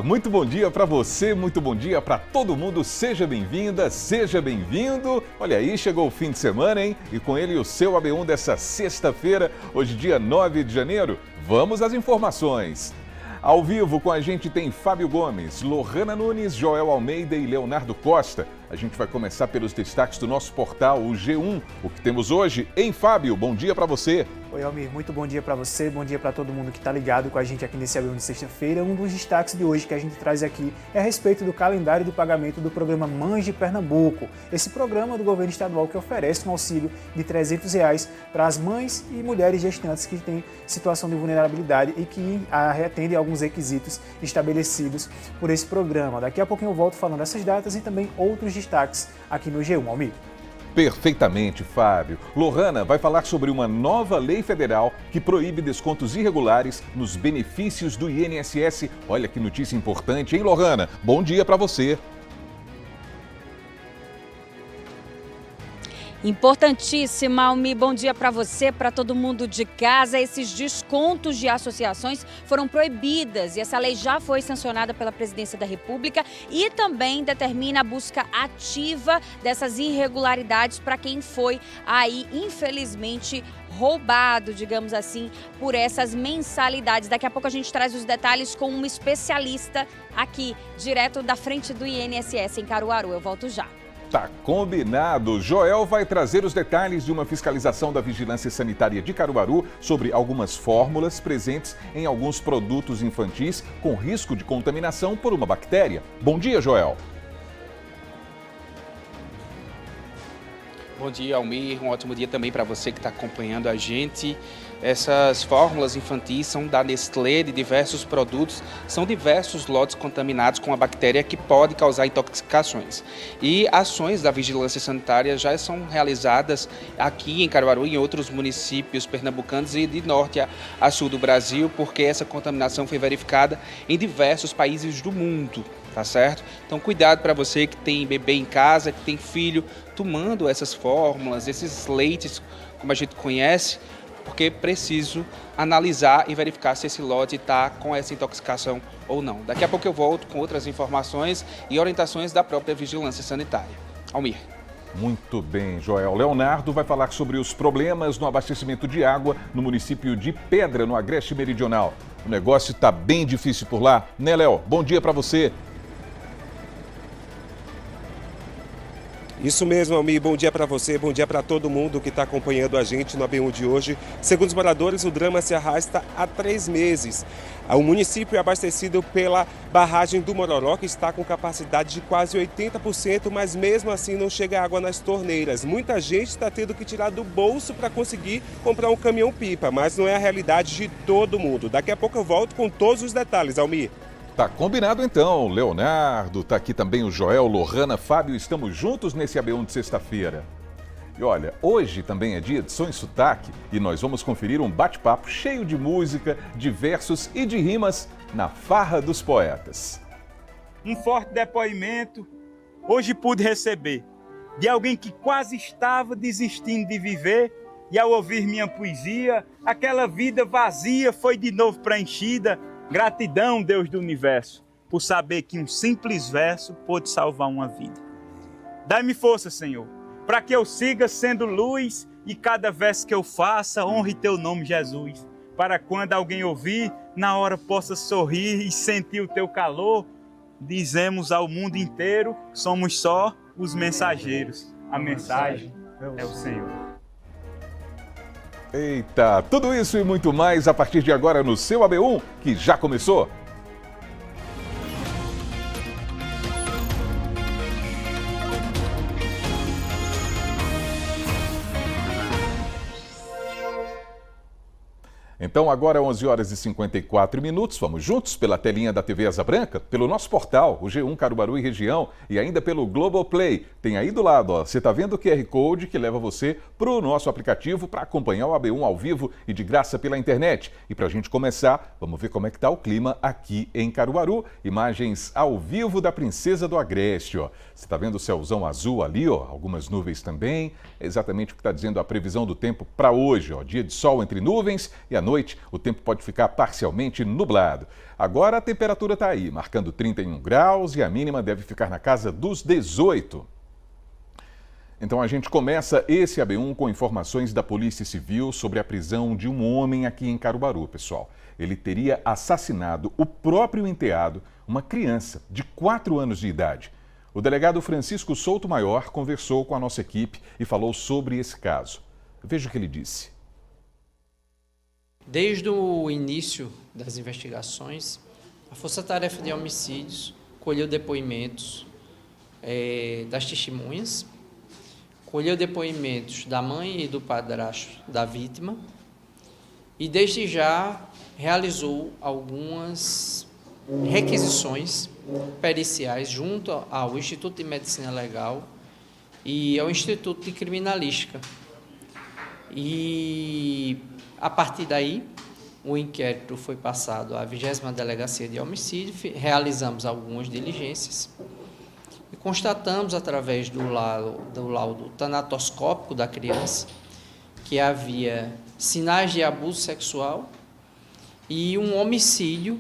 Muito bom dia para você, muito bom dia para todo mundo. Seja bem-vinda, seja bem-vindo. Olha aí, chegou o fim de semana, hein? E com ele o seu AB1 dessa sexta-feira, hoje dia 9 de janeiro. Vamos às informações. Ao vivo com a gente tem Fábio Gomes, Lohana Nunes, Joel Almeida e Leonardo Costa. A gente vai começar pelos destaques do nosso portal, o G1. O que temos hoje, hein, Fábio? Bom dia para você. Oi, Almir. Muito bom dia para você, bom dia para todo mundo que está ligado com a gente aqui nesse AB1 de sexta-feira. Um dos destaques de hoje que a gente traz aqui é a respeito do calendário de pagamento do programa Mães de Pernambuco. Esse programa do governo estadual que oferece um auxílio de R$300 para as mães e mulheres gestantes que têm situação de vulnerabilidade e que atendem a alguns requisitos estabelecidos por esse programa. Daqui a pouquinho eu volto falando dessas datas e também outros destaques aqui no G1, Almir. Perfeitamente, Fábio. Lohana vai falar sobre uma nova lei federal que proíbe descontos irregulares nos benefícios do INSS. Olha que notícia importante, hein, Lohana? Bom dia para você. Importantíssima, Almi. Bom dia para você, para todo mundo de casa. Esses descontos de associações foram proibidas e essa lei já foi sancionada pela Presidência da República e também determina a busca ativa dessas irregularidades para quem foi aí, infelizmente, roubado, digamos assim, por essas mensalidades. Daqui a pouco a gente traz os detalhes com um especialista aqui, direto da frente do INSS em Caruaru. Eu volto já. Tá combinado. Joel vai trazer os detalhes de uma fiscalização da Vigilância Sanitária de Caruaru sobre algumas fórmulas presentes em alguns produtos infantis com risco de contaminação por uma bactéria. Bom dia, Joel. Bom dia, Almir. Um ótimo dia também para você que está acompanhando a gente. Essas fórmulas infantis são da Nestlé, de diversos produtos, são diversos lotes contaminados com a bactéria que pode causar intoxicações. E ações da vigilância sanitária já são realizadas aqui em Caruaru e em outros municípios pernambucanos e de norte a sul do Brasil, porque essa contaminação foi verificada em diversos países do mundo, tá certo? Então cuidado para você que tem bebê em casa, que tem filho tomando essas fórmulas, esses leites, como a gente conhece, porque é preciso analisar e verificar se esse lote está com essa intoxicação ou não. Daqui a pouco eu volto com outras informações e orientações da própria Vigilância Sanitária. Almir. Muito bem, Joel. Leonardo vai falar sobre os problemas no abastecimento de água no município de Pedra, no Agreste Meridional. O negócio está bem difícil por lá, né, Léo? Bom dia para você. Isso mesmo, Almir. Bom dia para você, bom dia para todo mundo que está acompanhando a gente no AB1 de hoje. Segundo os moradores, o drama se arrasta há 3 meses. O município é abastecido pela barragem do Mororó, que está com capacidade de quase 80%, mas mesmo assim não chega água nas torneiras. Muita gente está tendo que tirar do bolso para conseguir comprar um caminhão-pipa, mas não é a realidade de todo mundo. Daqui a pouco eu volto com todos os detalhes, Almir. Tá combinado então, Leonardo, tá aqui também o Joel, Lohana, Fábio, estamos juntos nesse AB1 de sexta-feira. E olha, hoje também é dia de Som e Sotaque e nós vamos conferir um bate-papo cheio de música, de versos e de rimas na Farra dos Poetas. Um forte depoimento hoje pude receber de alguém que quase estava desistindo de viver e ao ouvir minha poesia, aquela vida vazia foi de novo preenchida. Gratidão, Deus do Universo, por saber que um simples verso pôde salvar uma vida. Dai-me força, Senhor, para que eu siga sendo luz e cada verso que eu faça honre teu nome, Jesus. Para quando alguém ouvir, na hora possa sorrir e sentir o teu calor. Dizemos ao mundo inteiro, somos só os mensageiros. A mensagem é o Senhor. Eita, tudo isso e muito mais a partir de agora no seu AB1, que já começou. Então agora 11 horas e 54 minutos, vamos juntos pela telinha da TV Asa Branca, pelo nosso portal, o G1 Caruaru e Região e ainda pelo Globoplay. Tem aí do lado, ó, você tá vendo o QR Code que leva você para o nosso aplicativo para acompanhar o AB1 ao vivo e de graça pela internet. E para a gente começar, vamos ver como é que tá o clima aqui em Caruaru. Imagens ao vivo da Princesa do Agreste, ó. Você tá vendo o céuzão azul ali, ó, algumas nuvens também. É exatamente o que está dizendo a previsão do tempo para hoje, ó. Dia de sol entre nuvens e a noite noite, o tempo pode ficar parcialmente nublado. Agora a temperatura está aí, marcando 31 graus e a mínima deve ficar na casa dos 18. Então a gente começa esse AB1 com informações da Polícia Civil sobre a prisão de um homem aqui em Caruaru, pessoal. Ele teria assassinado o próprio enteado, uma criança de 4 anos de idade. O delegado Francisco Souto Maior conversou com a nossa equipe e falou sobre esse caso. Veja o que ele disse. Desde o início das investigações, a Força Tarefa de Homicídios colheu depoimentos das testemunhas, colheu depoimentos da mãe e do padrasto da vítima e, desde já, realizou algumas requisições periciais junto ao Instituto de Medicina Legal e ao Instituto de Criminalística. E, a partir daí, o inquérito foi passado à 20ª Delegacia de Homicídio, realizamos algumas diligências e constatamos, através do laudo tanatoscópico da criança, que havia sinais de abuso sexual e um homicídio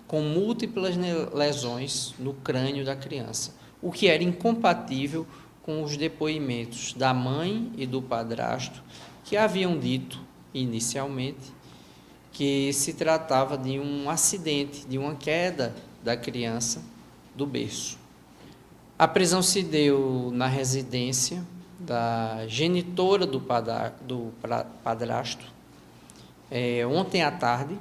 com múltiplas lesões no crânio da criança, o que era incompatível com os depoimentos da mãe e do padrasto, que haviam dito inicialmente que se tratava de um acidente, de uma queda da criança do berço. A prisão se deu na residência da genitora do padrasto. Ontem à tarde,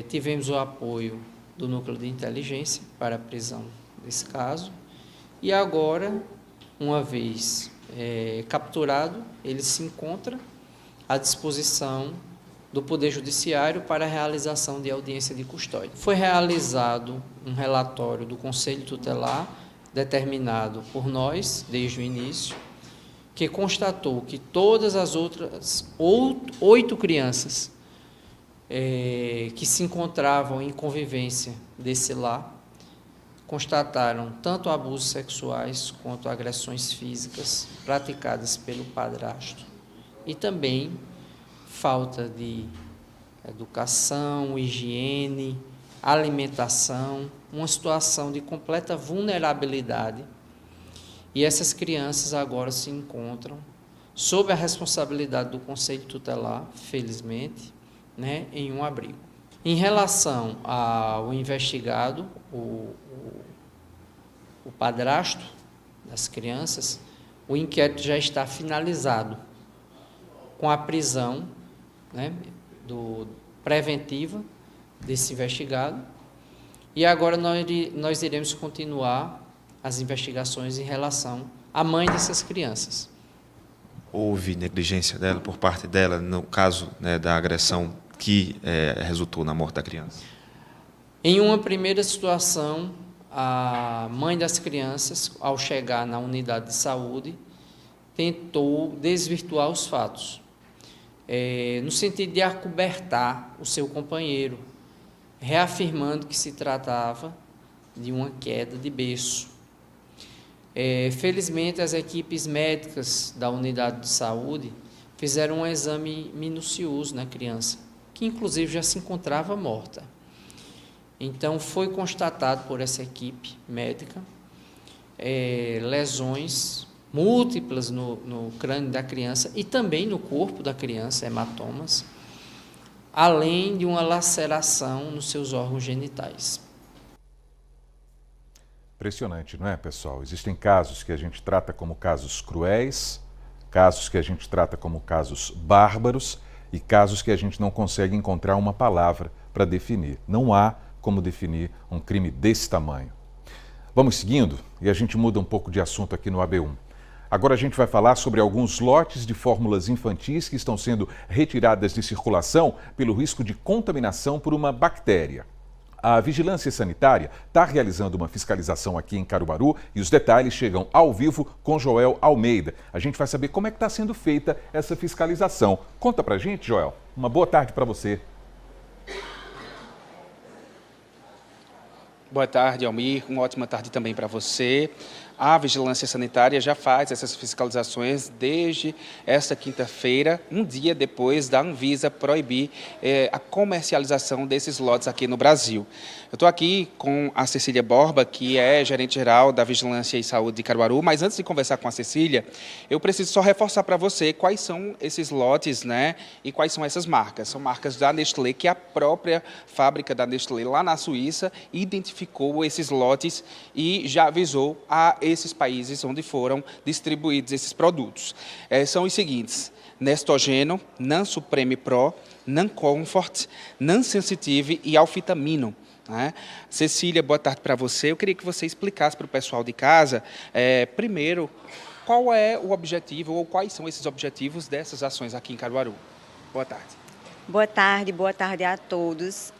tivemos o apoio do Núcleo de Inteligência para a prisão desse caso e agora, uma vez capturado, ele se encontra à disposição do Poder Judiciário para a realização de audiência de custódia. Foi realizado um relatório do Conselho Tutelar, determinado por nós desde o início, que constatou que todas as outras 8 crianças que se encontravam em convivência desse lar constataram tanto abusos sexuais quanto agressões físicas praticadas pelo padrasto e também falta de educação, higiene, alimentação, uma situação de completa vulnerabilidade. E essas crianças agora se encontram sob a responsabilidade do Conselho Tutelar, felizmente, em um abrigo. Em relação ao investigado, o padrasto das crianças, o inquérito já está finalizado com a prisão preventiva desse investigado e agora nós iremos continuar as investigações em relação à mãe dessas crianças. Houve negligência dela, por parte dela, no caso da agressão que resultou na morte da criança? Em uma primeira situação, a mãe das crianças, ao chegar na unidade de saúde, tentou desvirtuar os fatos, no sentido de acobertar o seu companheiro, reafirmando que se tratava de uma queda de berço. Felizmente, as equipes médicas da unidade de saúde fizeram um exame minucioso na criança, que inclusive já se encontrava morta. Então, foi constatado por essa equipe médica lesões múltiplas no crânio da criança e também no corpo da criança, hematomas, além de uma laceração nos seus órgãos genitais. Impressionante, não é, pessoal? Existem casos que a gente trata como casos cruéis, casos que a gente trata como casos bárbaros e casos que a gente não consegue encontrar uma palavra para definir. Não há como definir um crime desse tamanho. Vamos seguindo e a gente muda um pouco de assunto aqui no AB1. Agora a gente vai falar sobre alguns lotes de fórmulas infantis que estão sendo retiradas de circulação pelo risco de contaminação por uma bactéria. A Vigilância Sanitária está realizando uma fiscalização aqui em Caruaru e os detalhes chegam ao vivo com Joel Almeida. A gente vai saber como é que está sendo feita essa fiscalização. Conta pra gente, Joel. Uma boa tarde para você. Boa tarde, Almir. Uma ótima tarde também para você. A Vigilância Sanitária já faz essas fiscalizações desde esta quinta-feira, um dia depois da Anvisa proibir a comercialização desses lotes aqui no Brasil. Eu estou aqui com a Cecília Borba, que é gerente-geral da Vigilância e Saúde de Caruaru, mas antes de conversar com a Cecília, eu preciso só reforçar para você quais são esses lotes, né, e quais são essas marcas. São marcas da Nestlé, que a própria fábrica da Nestlé lá na Suíça identificou esses lotes e já avisou a esses países onde foram distribuídos esses produtos. São os seguintes: Nestogeno, Nan Supreme Pro, Nan Comfort, Nan Sensitive e Alfitamino. Cecília, boa tarde para você. Eu queria que você explicasse para o pessoal de casa, primeiro, qual é o objetivo ou quais são esses objetivos dessas ações aqui em Caruaru. Boa tarde. Boa tarde a todos.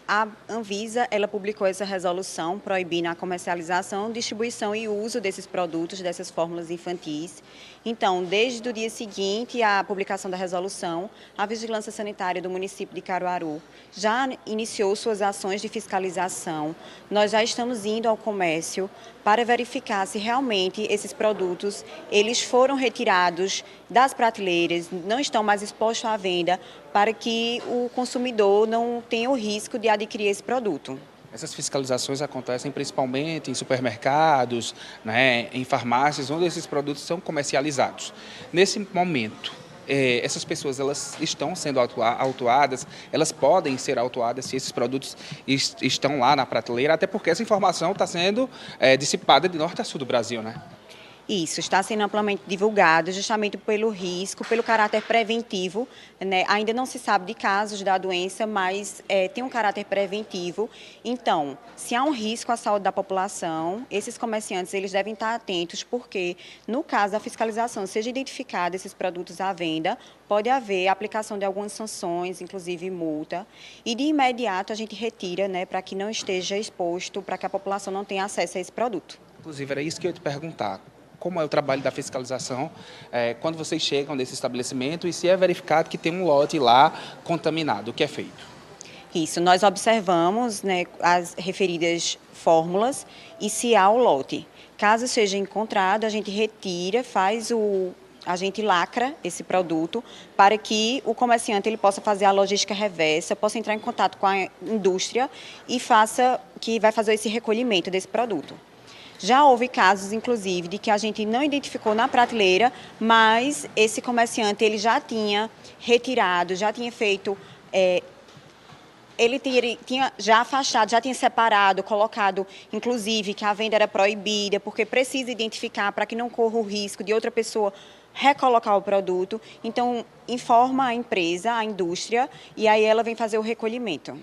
A Anvisa, ela publicou essa resolução proibindo a comercialização, distribuição e uso desses produtos, dessas fórmulas infantis. Então, desde o dia seguinte à publicação da resolução, a Vigilância Sanitária do município de Caruaru já iniciou suas ações de fiscalização. Nós já estamos indo ao comércio para verificar se realmente esses produtos eles foram retirados das prateleiras, não estão mais expostos à venda, para que o consumidor não tenha o risco de adquirir esse produto. Essas fiscalizações acontecem principalmente em supermercados, né, em farmácias, onde esses produtos são comercializados. Nesse momento, essas pessoas elas estão sendo autuadas, elas podem ser autuadas se esses produtos estão lá na prateleira, até porque essa informação está sendo dissipada de norte a sul do Brasil, né? Isso, está sendo amplamente divulgado justamente pelo risco, pelo caráter preventivo, né? Ainda não se sabe de casos da doença, mas tem um caráter preventivo. Então, se há um risco à saúde da população, esses comerciantes eles devem estar atentos, porque no caso da fiscalização seja identificado esses produtos à venda, pode haver a aplicação de algumas sanções, inclusive multa, e de imediato a gente retira, né, para que não esteja exposto, para que a população não tenha acesso a esse produto. Inclusive, era isso que eu ia te perguntar. Como é o trabalho da fiscalização quando vocês chegam nesse estabelecimento e se é verificado que tem um lote lá contaminado, o que é feito? Isso, nós observamos, né, as referidas fórmulas e se há o lote. Caso seja encontrado, a gente retira, a gente lacra esse produto para que o comerciante ele possa fazer a logística reversa, possa entrar em contato com a indústria e vai fazer esse recolhimento desse produto. Já houve casos, inclusive, de que a gente não identificou na prateleira, mas esse comerciante ele já tinha retirado, já tinha feito, ele tinha já afastado, já tinha separado, colocado, inclusive, que a venda era proibida, porque precisa identificar para que não corra o risco de outra pessoa recolocar o produto. Então, informa a empresa, a indústria, e aí ela vem fazer o recolhimento.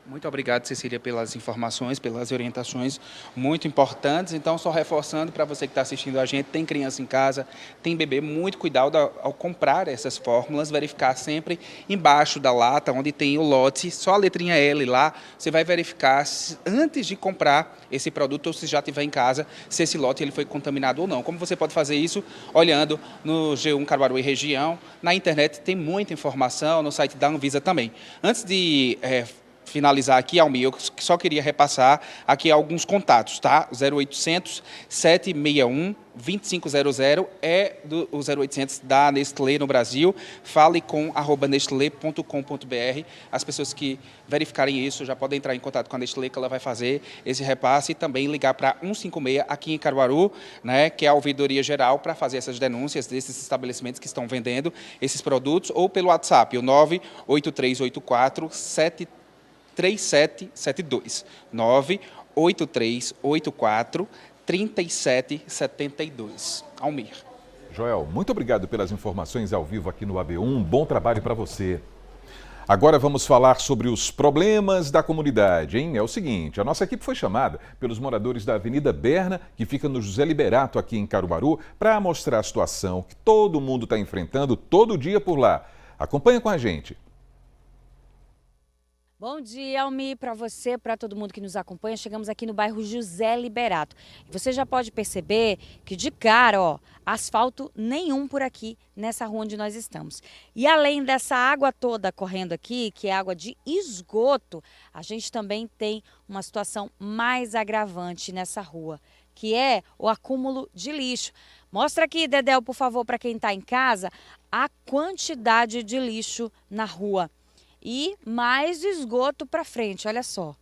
Muito obrigado, Cecília, pelas informações, pelas orientações muito importantes. Então, só reforçando para você que está assistindo a gente, tem criança em casa, tem bebê, muito cuidado ao comprar essas fórmulas, verificar sempre embaixo da lata, onde tem o lote, só a letrinha L lá, você vai verificar antes de comprar esse produto, ou se já tiver em casa, se esse lote ele foi contaminado ou não. Como você pode fazer isso? Olhando no G1 Caruaru e região, na internet tem muita informação, no site da Anvisa também. Antes de finalizar aqui, Almir, eu só queria repassar aqui alguns contatos, tá? 0800 761 2500 é o 0800 da Nestlé no Brasil. Fale com @nestlé.com.br. As pessoas que verificarem isso já podem entrar em contato com a Nestlé, que ela vai fazer esse repasse, e também ligar para 156 aqui em Caruaru, né, que é a ouvidoria geral, para fazer essas denúncias desses estabelecimentos que estão vendendo esses produtos, ou pelo WhatsApp, o 98384 3772, 98384 3772. Almir. Joel, muito obrigado pelas informações ao vivo aqui no AB1. Um bom trabalho para você. Agora vamos falar sobre os problemas da comunidade, hein? É o seguinte, a nossa equipe foi chamada pelos moradores da Avenida Berna, que fica no José Liberato, aqui em Caruaru, para mostrar a situação que todo mundo está enfrentando todo dia por lá. Acompanha com a gente. Bom dia, Almir, para você, para todo mundo que nos acompanha. Chegamos aqui no bairro José Liberato. Você já pode perceber que de cara, ó, asfalto nenhum por aqui nessa rua onde nós estamos. E além dessa água toda correndo aqui, que é água de esgoto, a gente também tem uma situação mais agravante nessa rua, que é o acúmulo de lixo. Mostra aqui, Dedéu, por favor, para quem está em casa, a quantidade de lixo na rua. E mais esgoto para frente, olha só.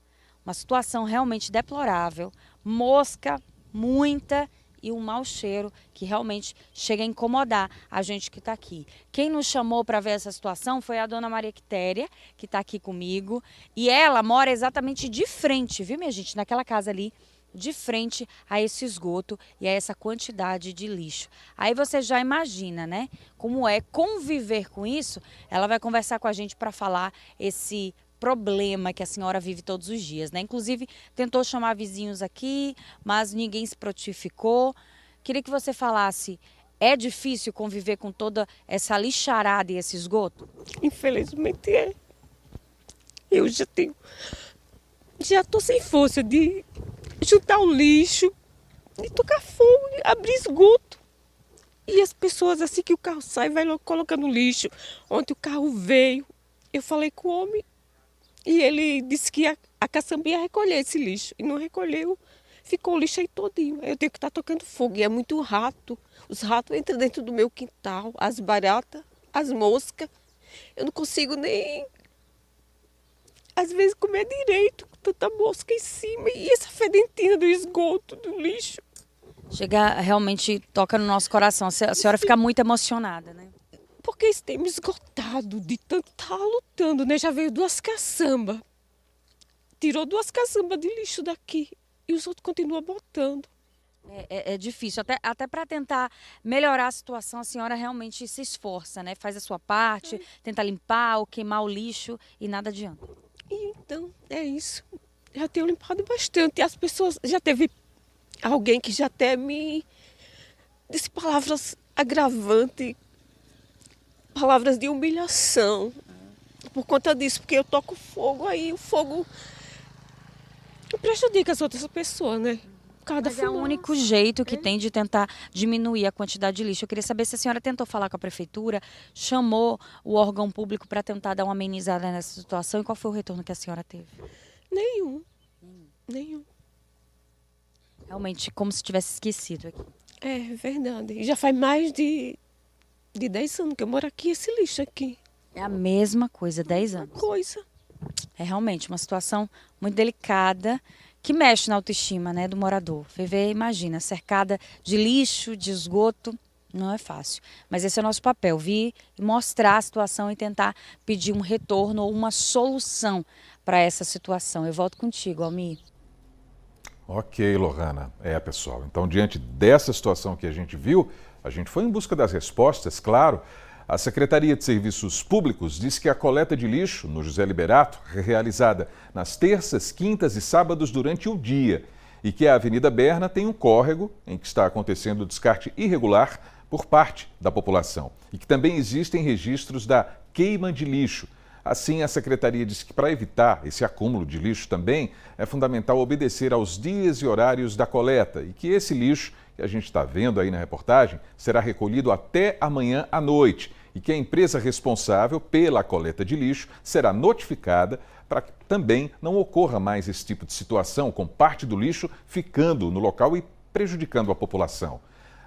Uma situação realmente deplorável, mosca, muita e um mau cheiro que realmente chega a incomodar a gente que está aqui. Quem nos chamou para ver essa situação foi a dona Maria Quitéria, que está aqui comigo. E ela mora exatamente de frente, viu, minha gente, naquela casa ali, de frente a esse esgoto e a essa quantidade de lixo. Aí você já imagina, né, como é conviver com isso. Ela vai conversar com a gente para falar esse problema que a senhora vive todos os dias, né? Inclusive, tentou chamar vizinhos aqui, mas ninguém se prontificou. Queria que você falasse, é difícil conviver com toda essa lixarada e esse esgoto? Infelizmente é. Eu já tô sem força de juntar o lixo, de tocar fogo, de abrir esgoto. E as pessoas, assim que o carro sai, vai logo colocando lixo. Ontem o carro veio, eu falei com o homem, e ele disse que a caçamba ia recolher esse lixo. E não recolheu, ficou o lixo aí todinho. Eu tenho que estar tocando fogo. E é muito rato. Os ratos entram dentro do meu quintal, as baratas, as moscas. Eu não consigo nem, às vezes, comer direito, com tanta mosca em cima. E essa fedentina do esgoto, do lixo. Chega, realmente toca no nosso coração. A senhora fica muito emocionada, né? Porque eles têm me esgotado de tanto estar lutando, né? Já veio 2 caçambas. Tirou 2 caçambas de lixo daqui. E os outros continuam botando. É difícil. Até para tentar melhorar a situação, a senhora realmente se esforça, né? Faz a sua parte, tenta limpar ou queimar o lixo e nada adianta. E então, é isso. Já tenho limpado bastante. As pessoas, já teve alguém que já até me disse palavras agravantes, palavras de humilhação, por conta disso, porque eu toco fogo, aí o fogo prejudica as outras pessoas, né? Mas é o único jeito que tem de tentar diminuir a quantidade de lixo. Eu queria saber se a senhora tentou falar com a prefeitura, chamou o órgão público para tentar dar uma amenizada nessa situação, e qual foi o retorno que a senhora teve? Nenhum. Realmente, como se tivesse esquecido aqui. É verdade. Já faz mais de 10 anos que eu moro aqui, esse lixo aqui. É a mesma coisa, 10 anos. É realmente uma situação muito delicada, que mexe na autoestima, né, do morador. Viver, imagina, cercada de lixo, de esgoto, não é fácil. Mas esse é o nosso papel, vir e mostrar a situação e tentar pedir um retorno ou uma solução para essa situação. Eu volto contigo, Almir. Ok, Lohana. Pessoal, então diante dessa situação que a gente viu, a gente foi em busca das respostas, claro. A Secretaria de Serviços Públicos diz que a coleta de lixo no José Liberato é realizada nas terças, quintas e sábados durante o dia e que a Avenida Berna tem um córrego em que está acontecendo o descarte irregular por parte da população e que também existem registros da queima de lixo. Assim, a Secretaria diz que para evitar esse acúmulo de lixo também é fundamental obedecer aos dias e horários da coleta e que esse lixo que a gente está vendo aí na reportagem será recolhido até amanhã à noite e que a empresa responsável pela coleta de lixo será notificada para que também não ocorra mais esse tipo de situação, com parte do lixo ficando no local e prejudicando a população.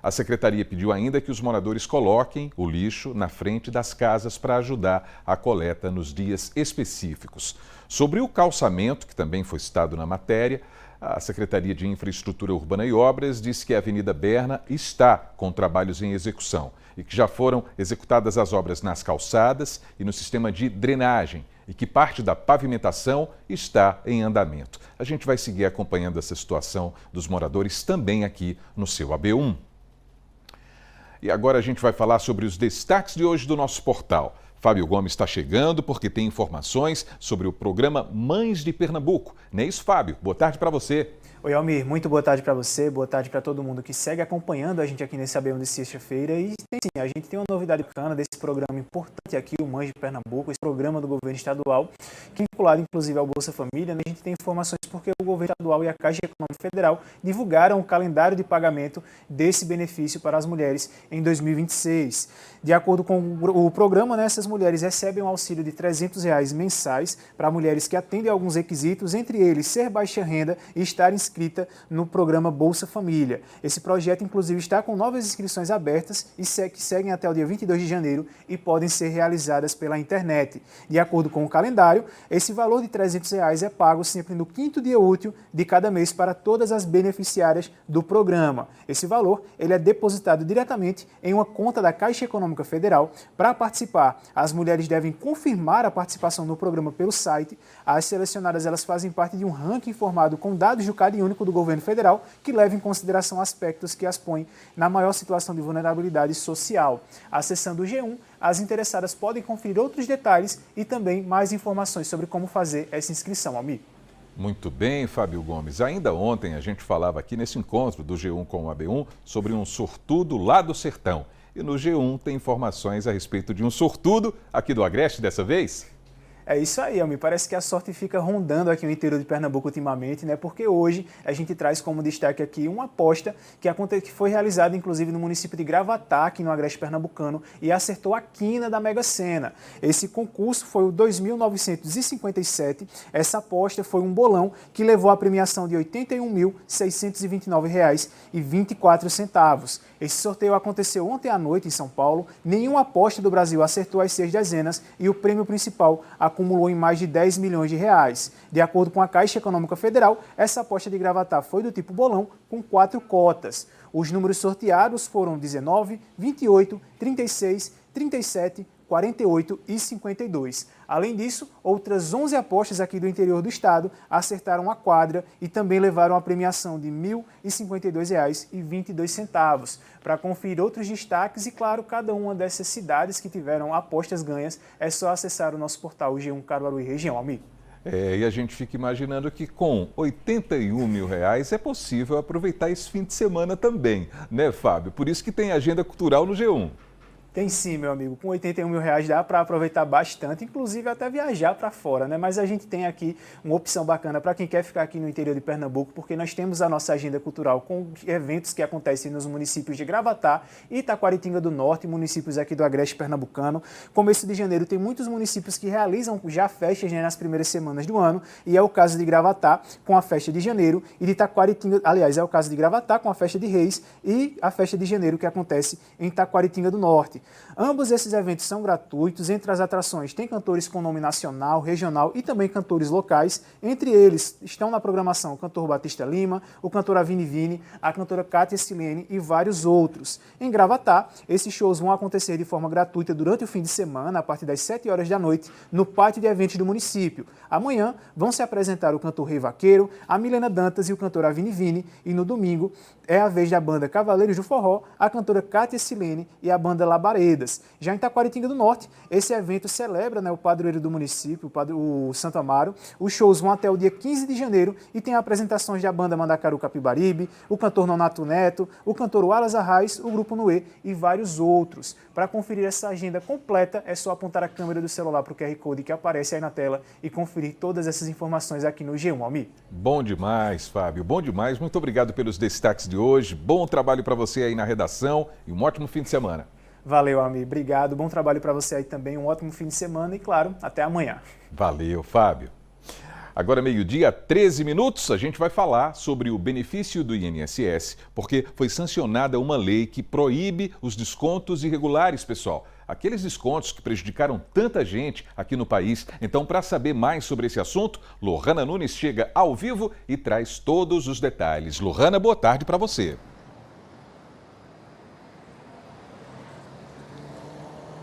A Secretaria pediu ainda que os moradores coloquem o lixo na frente das casas para ajudar a coleta nos dias específicos. Sobre o calçamento, que também foi citado na matéria, a Secretaria de Infraestrutura Urbana e Obras disse que a Avenida Berna está com trabalhos em execução e que já foram executadas as obras nas calçadas e no sistema de drenagem e que parte da pavimentação está em andamento. A gente vai seguir acompanhando essa situação dos moradores também aqui no seu AB1. E agora a gente vai falar sobre os destaques de hoje do nosso portal. Fábio Gomes está chegando porque tem informações sobre o programa Mães de Pernambuco. Não é isso, Fábio? Boa tarde para você. Oi, Almir. Muito boa tarde para você, boa tarde para todo mundo que segue acompanhando a gente aqui nesse AB1 de sexta-feira. E sim, a gente tem uma novidade bacana desse programa importante aqui, o Mães de Pernambuco, esse programa do governo estadual, que é vinculado inclusive ao Bolsa Família. A gente tem informações porque o governo estadual e a Caixa Econômica Federal divulgaram o calendário de pagamento desse benefício para as mulheres em 2026. De acordo com o programa, essas mulheres recebem um auxílio de R$ 300 mensais para mulheres que atendem a alguns requisitos, entre eles ser baixa renda e estar inseridas inscrita no programa Bolsa Família. Esse projeto, inclusive, está com novas inscrições abertas e que seguem até o dia 22 de janeiro e podem ser realizadas pela internet. De acordo com o calendário, esse valor de R$ 300 é pago sempre no 5º dia útil de cada mês para todas as beneficiárias do programa. Esse valor ele é depositado diretamente em uma conta da Caixa Econômica Federal. Para participar, as mulheres devem confirmar a participação no programa pelo site. As selecionadas elas fazem parte de um ranking formado com dados do CadÚnico do governo federal que leva em consideração aspectos que as põem na maior situação de vulnerabilidade social. Acessando o G1, as interessadas podem conferir outros detalhes e também mais informações sobre como fazer essa inscrição, amigo. Muito bem, Fábio Gomes. Ainda ontem a gente falava aqui nesse encontro do G1 com o AB1 sobre um sortudo lá do sertão. E no G1 tem informações a respeito de um sortudo aqui do Agreste dessa vez? É isso aí, me parece que a sorte fica rondando aqui no interior de Pernambuco ultimamente, né? Porque hoje a gente traz como destaque aqui uma aposta que foi realizada inclusive no município de Gravatá, aqui no Agreste Pernambucano, e acertou a quina da Mega Sena. Esse concurso foi o 2.957. Essa aposta foi um bolão que levou a premiação de R$ 81.629,24. Esse sorteio aconteceu ontem à noite em São Paulo. Nenhuma aposta do Brasil acertou as 6 dezenas e o prêmio principal acumulou em mais de 10 milhões de reais. De acordo com a Caixa Econômica Federal, essa aposta de Gravatá foi do tipo bolão com 4 cotas. Os números sorteados foram 19, 28, 36, 37, 48 e 52. Além disso, outras 11 apostas aqui do interior do estado acertaram a quadra e também levaram a premiação de R$ 1.052,22. Para conferir outros destaques e, claro, cada uma dessas cidades que tiveram apostas ganhas, é só acessar o nosso portal G1 Caruaru e Região, amigo. E a gente fica imaginando que com R$ 81 mil é possível aproveitar esse fim de semana também, né, Fábio? Por isso que tem agenda cultural no G1. Tem sim, meu amigo. Com R$ 81 mil dá para aproveitar bastante, inclusive até viajar para fora, né? Mas a gente tem aqui uma opção bacana para quem quer ficar aqui no interior de Pernambuco, porque nós temos a nossa agenda cultural com eventos que acontecem nos municípios de Gravatá e Taquaritinga do Norte, municípios aqui do Agreste Pernambucano. Começo de janeiro tem muitos municípios que realizam já festas, né, nas primeiras semanas do ano, e é o caso de Gravatá com a festa de janeiro e de Taquaritinga, aliás, é o caso de Gravatá com a festa de Reis e a festa de janeiro que acontece em Taquaritinga do Norte. Ambos esses eventos são gratuitos. Entre as atrações tem cantores com nome nacional, regional e também cantores locais. Entre eles estão na programação o cantor Batista Lima, o cantor Avini Vini, a cantora Kátia Silene e vários outros. Em Gravatá, esses shows vão acontecer de forma gratuita durante o fim de semana, a partir das 7 horas da noite, no pátio de eventos do município. Amanhã vão se apresentar o cantor Rei Vaqueiro, a Milena Dantas e o cantor Avini Vini, e no domingo é a vez da banda Cavaleiros do Forró, a cantora Kátia Silene e a banda Labaredas. Já em Taquaritinga do Norte, esse evento celebra, né, o padroeiro do município, o Santo Amaro. Os shows vão até o dia 15 de janeiro e tem apresentações da banda Mandacaru Capibaribe, o cantor Nonato Neto, o cantor Wallace Arraes, o grupo Noé e vários outros. Para conferir essa agenda completa, é só apontar a câmera do celular para o QR Code que aparece aí na tela e conferir todas essas informações aqui no G1, Almir. Bom demais, Fábio, bom demais. Muito obrigado pelos destaques de hoje. Bom trabalho para você aí na redação e um ótimo fim de semana. Valeu, Almir. Obrigado. Bom trabalho para você aí também. Um ótimo fim de semana e, claro, até amanhã. Valeu, Fábio. Agora, meio-dia, 13 minutos, a gente vai falar sobre o benefício do INSS, porque foi sancionada uma lei que proíbe os descontos irregulares, pessoal. Aqueles descontos que prejudicaram tanta gente aqui no país. Então, para saber mais sobre esse assunto, Lohana Nunes chega ao vivo e traz todos os detalhes. Lohana, boa tarde para você.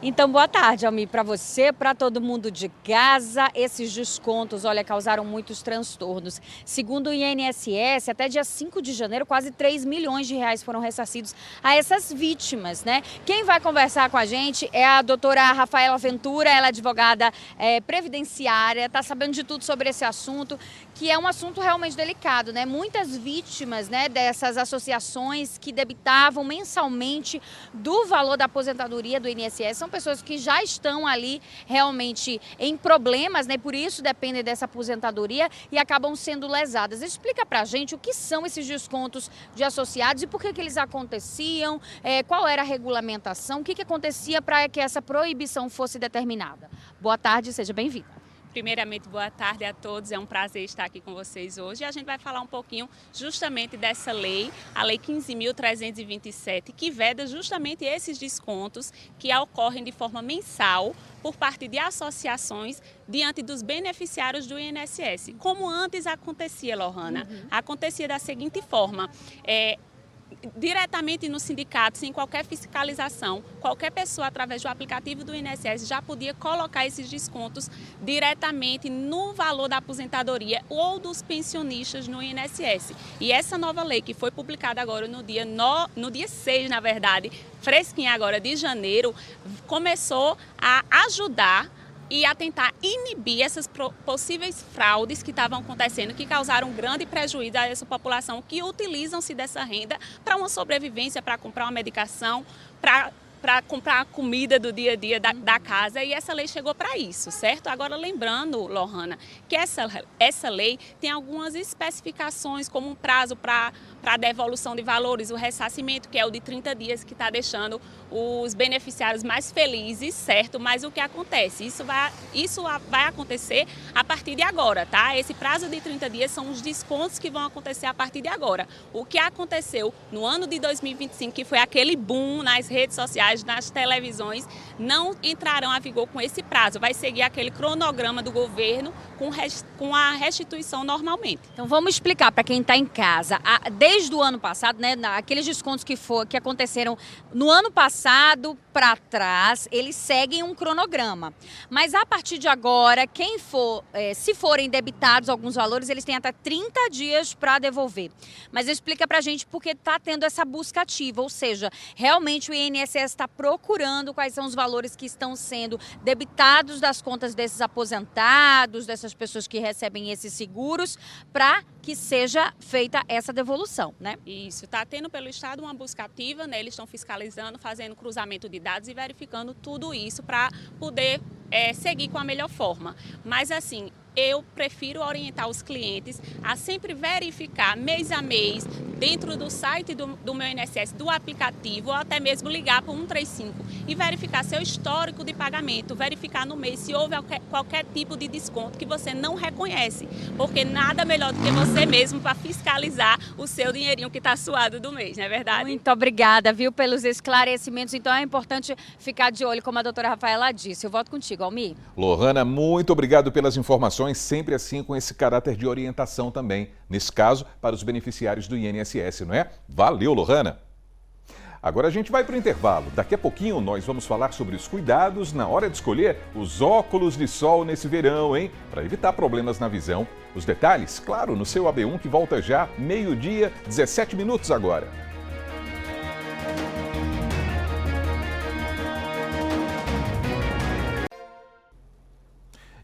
Então, boa tarde, Almir, para você, para todo mundo de casa. Esses descontos, olha, causaram muitos transtornos. Segundo o INSS, até dia 5 de janeiro, quase 3 milhões de reais foram ressarcidos a essas vítimas, né? Quem vai conversar com a gente é a doutora Rafaela Ventura, ela é advogada previdenciária, está sabendo de tudo sobre esse assunto, que é um assunto realmente delicado, né? Muitas vítimas, né, dessas associações que debitavam mensalmente do valor da aposentadoria do INSS são pessoas que já estão ali realmente em problemas, né? Por isso dependem dessa aposentadoria e acabam sendo lesadas. Explica pra gente o que são esses descontos de associados e por que eles aconteciam, qual era a regulamentação, o que acontecia para que essa proibição fosse determinada. Boa tarde, seja bem-vinda. Primeiramente, boa tarde a todos, é um prazer estar aqui com vocês hoje. E a gente vai falar um pouquinho justamente dessa lei, a Lei 15.327, que veda justamente esses descontos que ocorrem de forma mensal por parte de associações diante dos beneficiários do INSS. Como antes acontecia, Lohana, acontecia da seguinte forma, diretamente no sindicato, sem qualquer fiscalização, qualquer pessoa através do aplicativo do INSS já podia colocar esses descontos diretamente no valor da aposentadoria ou dos pensionistas no INSS. E essa nova lei que foi publicada agora no dia 6, na verdade, fresquinha agora de janeiro, começou a ajudar e a tentar inibir essas possíveis fraudes que estavam acontecendo, que causaram grande prejuízo a essa população que utilizam-se dessa renda para uma sobrevivência, para comprar uma medicação, para comprar a comida do dia a dia da casa, e essa lei chegou para isso, certo? Agora, lembrando, Lohana, que essa lei tem algumas especificações, como um prazo para a devolução de valores, o ressarcimento, que é o de 30 dias, que está deixando os beneficiários mais felizes, certo? Mas o que acontece? Isso vai acontecer a partir de agora, tá? Esse prazo de 30 dias são os descontos que vão acontecer a partir de agora. O que aconteceu no ano de 2025, que foi aquele boom nas redes sociais, nas televisões, não entrarão a vigor com esse prazo. Vai seguir aquele cronograma do governo com a restituição normalmente. Então vamos explicar para quem está em casa. Desde o ano passado, né, aqueles descontos que aconteceram no ano passado para trás, eles seguem um cronograma. Mas a partir de agora, quem for, se forem debitados alguns valores, eles têm até 30 dias para devolver. Mas explica para a gente porque está tendo essa busca ativa, ou seja, realmente o INSS está procurando quais são os valores que estão sendo debitados das contas desses aposentados, dessas pessoas que recebem esses seguros, para que seja feita essa devolução, né? Isso, está tendo pelo Estado uma busca ativa, né? Eles estão fiscalizando, fazendo cruzamento de dados e verificando tudo isso para poder seguir com a melhor forma. Mas assim, eu prefiro orientar os clientes a sempre verificar mês a mês, dentro do site do meu INSS, do aplicativo, ou até mesmo ligar para o 135 e verificar seu histórico de pagamento, verificar no mês se houve qualquer tipo de desconto que você não reconhece, porque nada melhor do que você mesmo para fiscalizar o seu dinheirinho que está suado do mês, não é verdade? Muito obrigada, viu, pelos esclarecimentos. Então é importante ficar de olho, como a doutora Rafaela disse. Eu volto contigo, Almir. Lohana, muito obrigado pelas informações, sempre assim com esse caráter de orientação também, nesse caso, para os beneficiários do INSS, não é? Valeu, Lohana! Agora a gente vai para o intervalo. Daqui a pouquinho nós vamos falar sobre os cuidados na hora de escolher os óculos de sol nesse verão, hein? Para evitar problemas na visão. Os detalhes, claro, no seu AB1 que volta já, 12h, 17 minutos agora.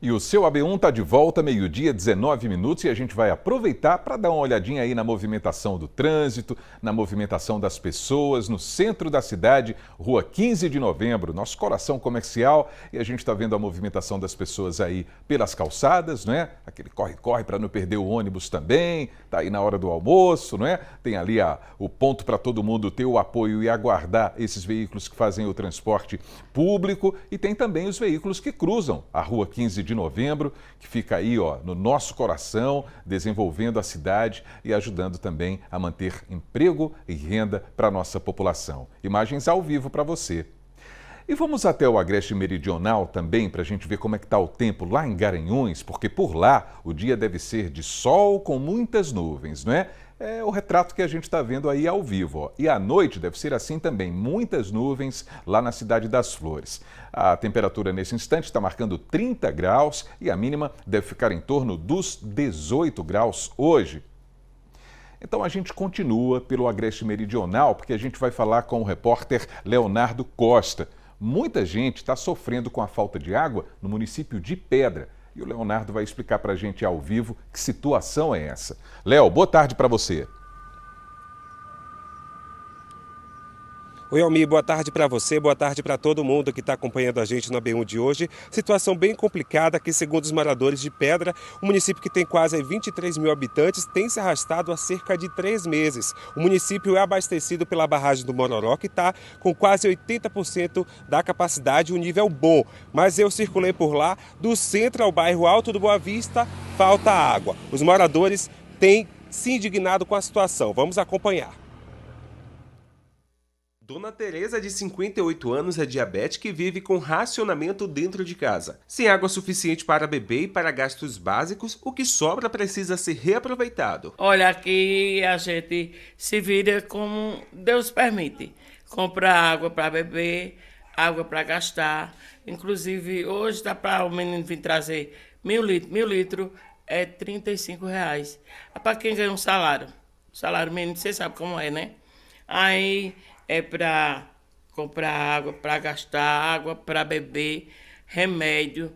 E o seu AB1 está de volta, 12h, 19 minutos, e a gente vai aproveitar para dar uma olhadinha aí na movimentação do trânsito, na movimentação das pessoas no centro da cidade, Rua 15 de Novembro, nosso coração comercial, e a gente está vendo a movimentação das pessoas aí pelas calçadas, não é? Aquele corre-corre para não perder o ônibus também, tá aí na hora do almoço, não é? Tem ali o ponto para todo mundo ter o apoio e aguardar esses veículos que fazem o transporte público, e tem também os veículos que cruzam a Rua 15 de Novembro, que fica aí no nosso coração, desenvolvendo a cidade e ajudando também a manter emprego e renda para a nossa população. Imagens ao vivo para você. E vamos até o Agreste Meridional também para a gente ver como é que está o tempo lá em Garanhuns, porque por lá o dia deve ser de sol com muitas nuvens, não é? É o retrato que a gente está vendo aí ao vivo, ó. E à noite deve ser assim também, muitas nuvens lá na Cidade das Flores. A temperatura nesse instante está marcando 30 graus e a mínima deve ficar em torno dos 18 graus hoje. Então a gente continua pelo Agreste Meridional, porque a gente vai falar com o repórter Leonardo Costa. Muita gente está sofrendo com a falta de água no município de Pedra. E o Leonardo vai explicar para a gente ao vivo que situação é essa. Léo, boa tarde para você. Oi, Almir, boa tarde para você, boa tarde para todo mundo que está acompanhando a gente no AB1 de hoje. Situação bem complicada que, segundo os moradores de Pedra, o município que tem quase 23 mil habitantes tem se arrastado há cerca de 3 meses. O município é abastecido pela barragem do Mororó, que está com quase 80% da capacidade, um nível bom. Mas eu circulei por lá, do centro ao bairro Alto do Boa Vista, falta água. Os moradores têm se indignado com a situação. Vamos acompanhar. Dona Tereza, de 58 anos, é diabética e vive com racionamento dentro de casa. Sem água suficiente para beber e para gastos básicos, o que sobra precisa ser reaproveitado. Olha, aqui a gente se vira como Deus permite. Compra água para beber, água para gastar. Inclusive, hoje dá para o menino vir trazer 1.000 litros, é R$35. É para quem ganha um salário. Salário mínimo, você sabe como é, né? Aí é para comprar água, para gastar, água para beber, remédio,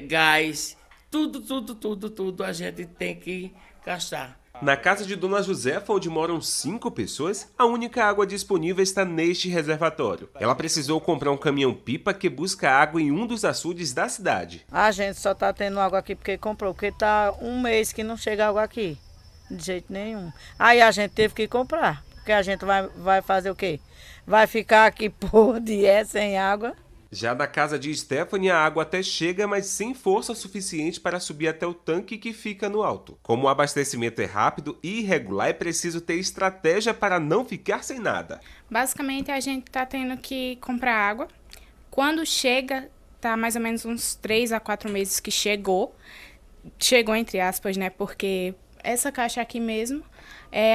gás, tudo a gente tem que gastar. Na casa de Dona Josefa, onde moram 5 pessoas, a única água disponível está neste reservatório. Ela precisou comprar um caminhão-pipa que busca água em um dos açudes da cidade. A gente só está tendo água aqui porque comprou, porque está um mês que não chega água aqui, de jeito nenhum. Aí a gente teve que comprar. Porque a gente vai fazer o quê? Vai ficar aqui por dia sem água? Já na casa de Stephanie, a água até chega, mas sem força suficiente para subir até o tanque que fica no alto. Como o abastecimento é rápido e irregular, é preciso ter estratégia para não ficar sem nada. Basicamente, a gente está tendo que comprar água. Quando chega, tá mais ou menos uns 3 a 4 meses que chegou. Chegou entre aspas, né? Porque essa caixa aqui mesmo,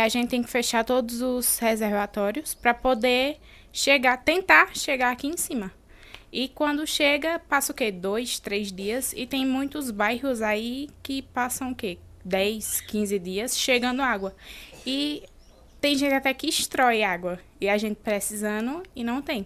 a gente tem que fechar todos os reservatórios para poder tentar chegar aqui em cima. E quando chega, passa o quê? 2, 3 dias. E tem muitos bairros aí que passam o quê? 10, 15 dias chegando água. E tem gente até que extrai água. E a gente precisando e não tem.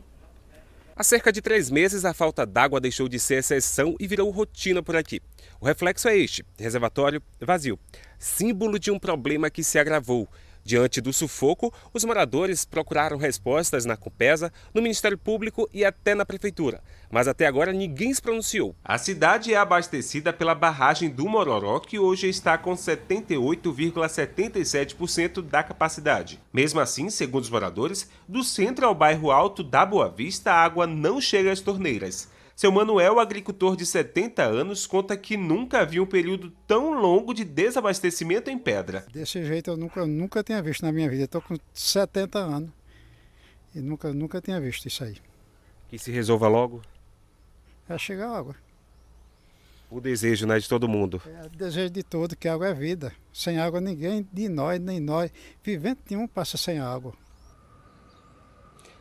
Há cerca de 3 meses, a falta d'água deixou de ser exceção e virou rotina por aqui. O reflexo é este, reservatório vazio, símbolo de um problema que se agravou. Diante do sufoco, os moradores procuraram respostas na Compesa, no Ministério Público e até na Prefeitura. Mas até agora ninguém se pronunciou. A cidade é abastecida pela barragem do Mororó, que hoje está com 78,77% da capacidade. Mesmo assim, segundo os moradores, do centro ao bairro Alto da Boa Vista, a água não chega às torneiras. Seu Manuel, agricultor de 70 anos, conta que nunca viu um período tão longo de desabastecimento em Pedra. Desse jeito eu nunca tinha visto na minha vida. Estou com 70 anos e nunca tinha visto isso aí. Que se resolva logo? É chegar água. O desejo, né, de todo mundo. É o desejo de todo, que água é vida. Sem água ninguém, de nós, nem nós, vivente nenhum passa sem água.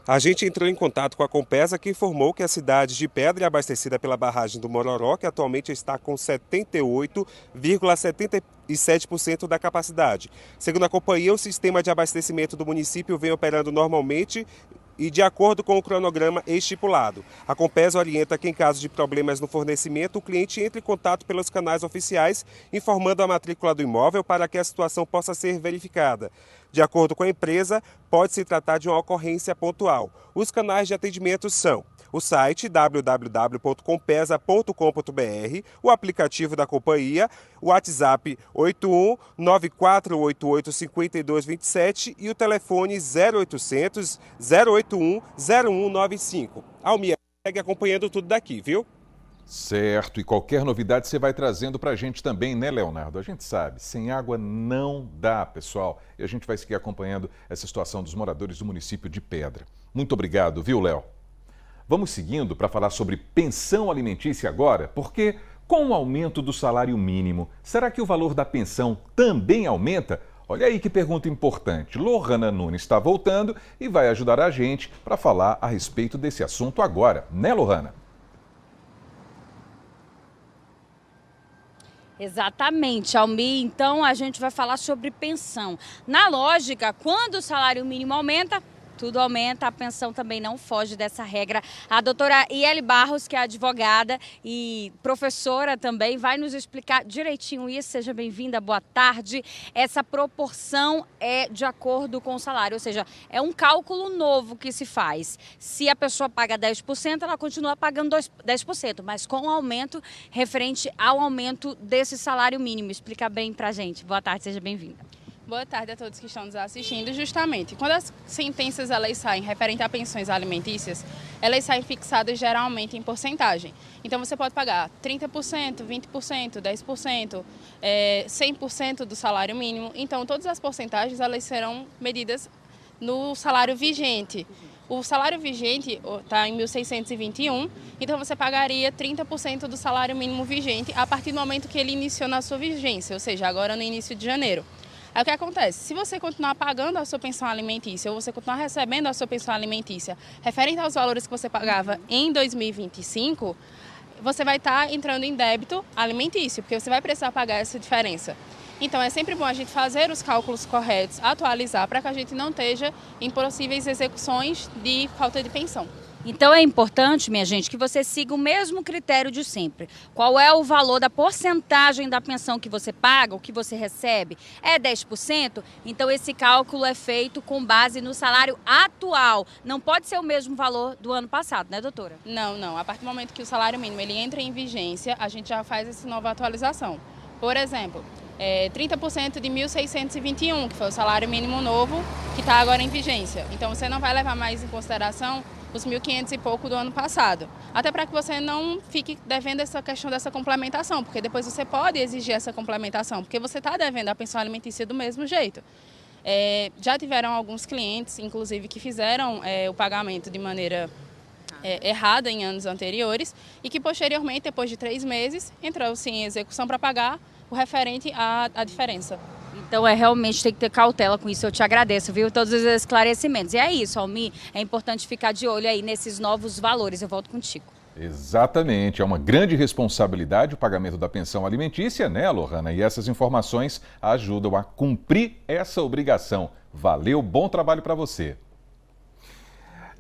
A gente entrou em contato com a Compesa, que informou que a cidade de Pedra é abastecida pela barragem do Mororó, que atualmente está com 78,77% da capacidade. Segundo a companhia, o sistema de abastecimento do município vem operando normalmente e de acordo com o cronograma estipulado. A Compesa orienta que, em caso de problemas no fornecimento, o cliente entre em contato pelos canais oficiais, informando a matrícula do imóvel para que a situação possa ser verificada. De acordo com a empresa, pode se tratar de uma ocorrência pontual. Os canais de atendimento são o site www.compesa.com.br, o aplicativo da companhia, o WhatsApp 81-9488-5227 e o telefone 0800 081 0195. Almir, segue acompanhando tudo daqui, viu? Certo, e qualquer novidade você vai trazendo para a gente também, né, Leonardo? A gente sabe, sem água não dá, pessoal. E a gente vai seguir acompanhando essa situação dos moradores do município de Pedra. Muito obrigado, viu, Léo? Vamos seguindo para falar sobre pensão alimentícia agora, porque com o aumento do salário mínimo, será que o valor da pensão também aumenta? Olha aí que pergunta importante. Lohana Nunes está voltando e vai ajudar a gente para falar a respeito desse assunto agora, né, Lohana? Exatamente, Almir. Então a gente vai falar sobre pensão. Na lógica, quando o salário mínimo aumenta, Tudo aumenta, a pensão também não foge dessa regra. A doutora Iele Barros, que é advogada e professora também, vai nos explicar direitinho isso. Seja bem-vinda, boa tarde. Essa proporção é de acordo com o salário, ou seja, é um cálculo novo que se faz. Se a pessoa paga 10%, ela continua pagando 10%, mas com o aumento referente ao aumento desse salário mínimo. Explica bem pra gente. Boa tarde, seja bem-vinda. Boa tarde a todos que estão nos assistindo. Justamente, quando as sentenças elas saem referente a pensões alimentícias, elas saem fixadas geralmente em porcentagem. Então você pode pagar 30%, 20%, 10%, 100% do salário mínimo. Então todas as porcentagens elas serão medidas no salário vigente. O salário vigente está em 1.621, então você pagaria 30% do salário mínimo vigente a partir do momento que ele iniciou na sua vigência, ou seja, agora no início de janeiro. Aí o que acontece? Se você continuar pagando a sua pensão alimentícia ou você continuar recebendo a sua pensão alimentícia referente aos valores que você pagava em 2025, você vai estar entrando em débito alimentício, porque você vai precisar pagar essa diferença. Então é sempre bom a gente fazer os cálculos corretos, atualizar, para que a gente não esteja em possíveis execuções de falta de pensão. Então é importante, minha gente, que você siga o mesmo critério de sempre. Qual é o valor da porcentagem da pensão que você paga, o que você recebe? É 10%? Então esse cálculo é feito com base no salário atual. Não pode ser o mesmo valor do ano passado, né, doutora? Não. A partir do momento que o salário mínimo ele entra em vigência, a gente já faz essa nova atualização. Por exemplo, 30% de 1.621, que foi o salário mínimo novo, que está agora em vigência. Então você não vai levar mais em consideração os 1.500 e pouco do ano passado. Até para que você não fique devendo essa questão dessa complementação, porque depois você pode exigir essa complementação, porque você está devendo a pensão alimentícia do mesmo jeito. Já tiveram alguns clientes, inclusive, que fizeram o pagamento de maneira errada em anos anteriores e que posteriormente, depois de 3 meses, entrou-se em execução para pagar o referente à diferença. Então realmente tem que ter cautela com isso. Eu te agradeço, viu? Todos os esclarecimentos. E é isso, Almi, é importante ficar de olho aí nesses novos valores. Eu volto contigo. Exatamente, é uma grande responsabilidade o pagamento da pensão alimentícia, né, Lohana? E essas informações ajudam a cumprir essa obrigação. Valeu, bom trabalho para você.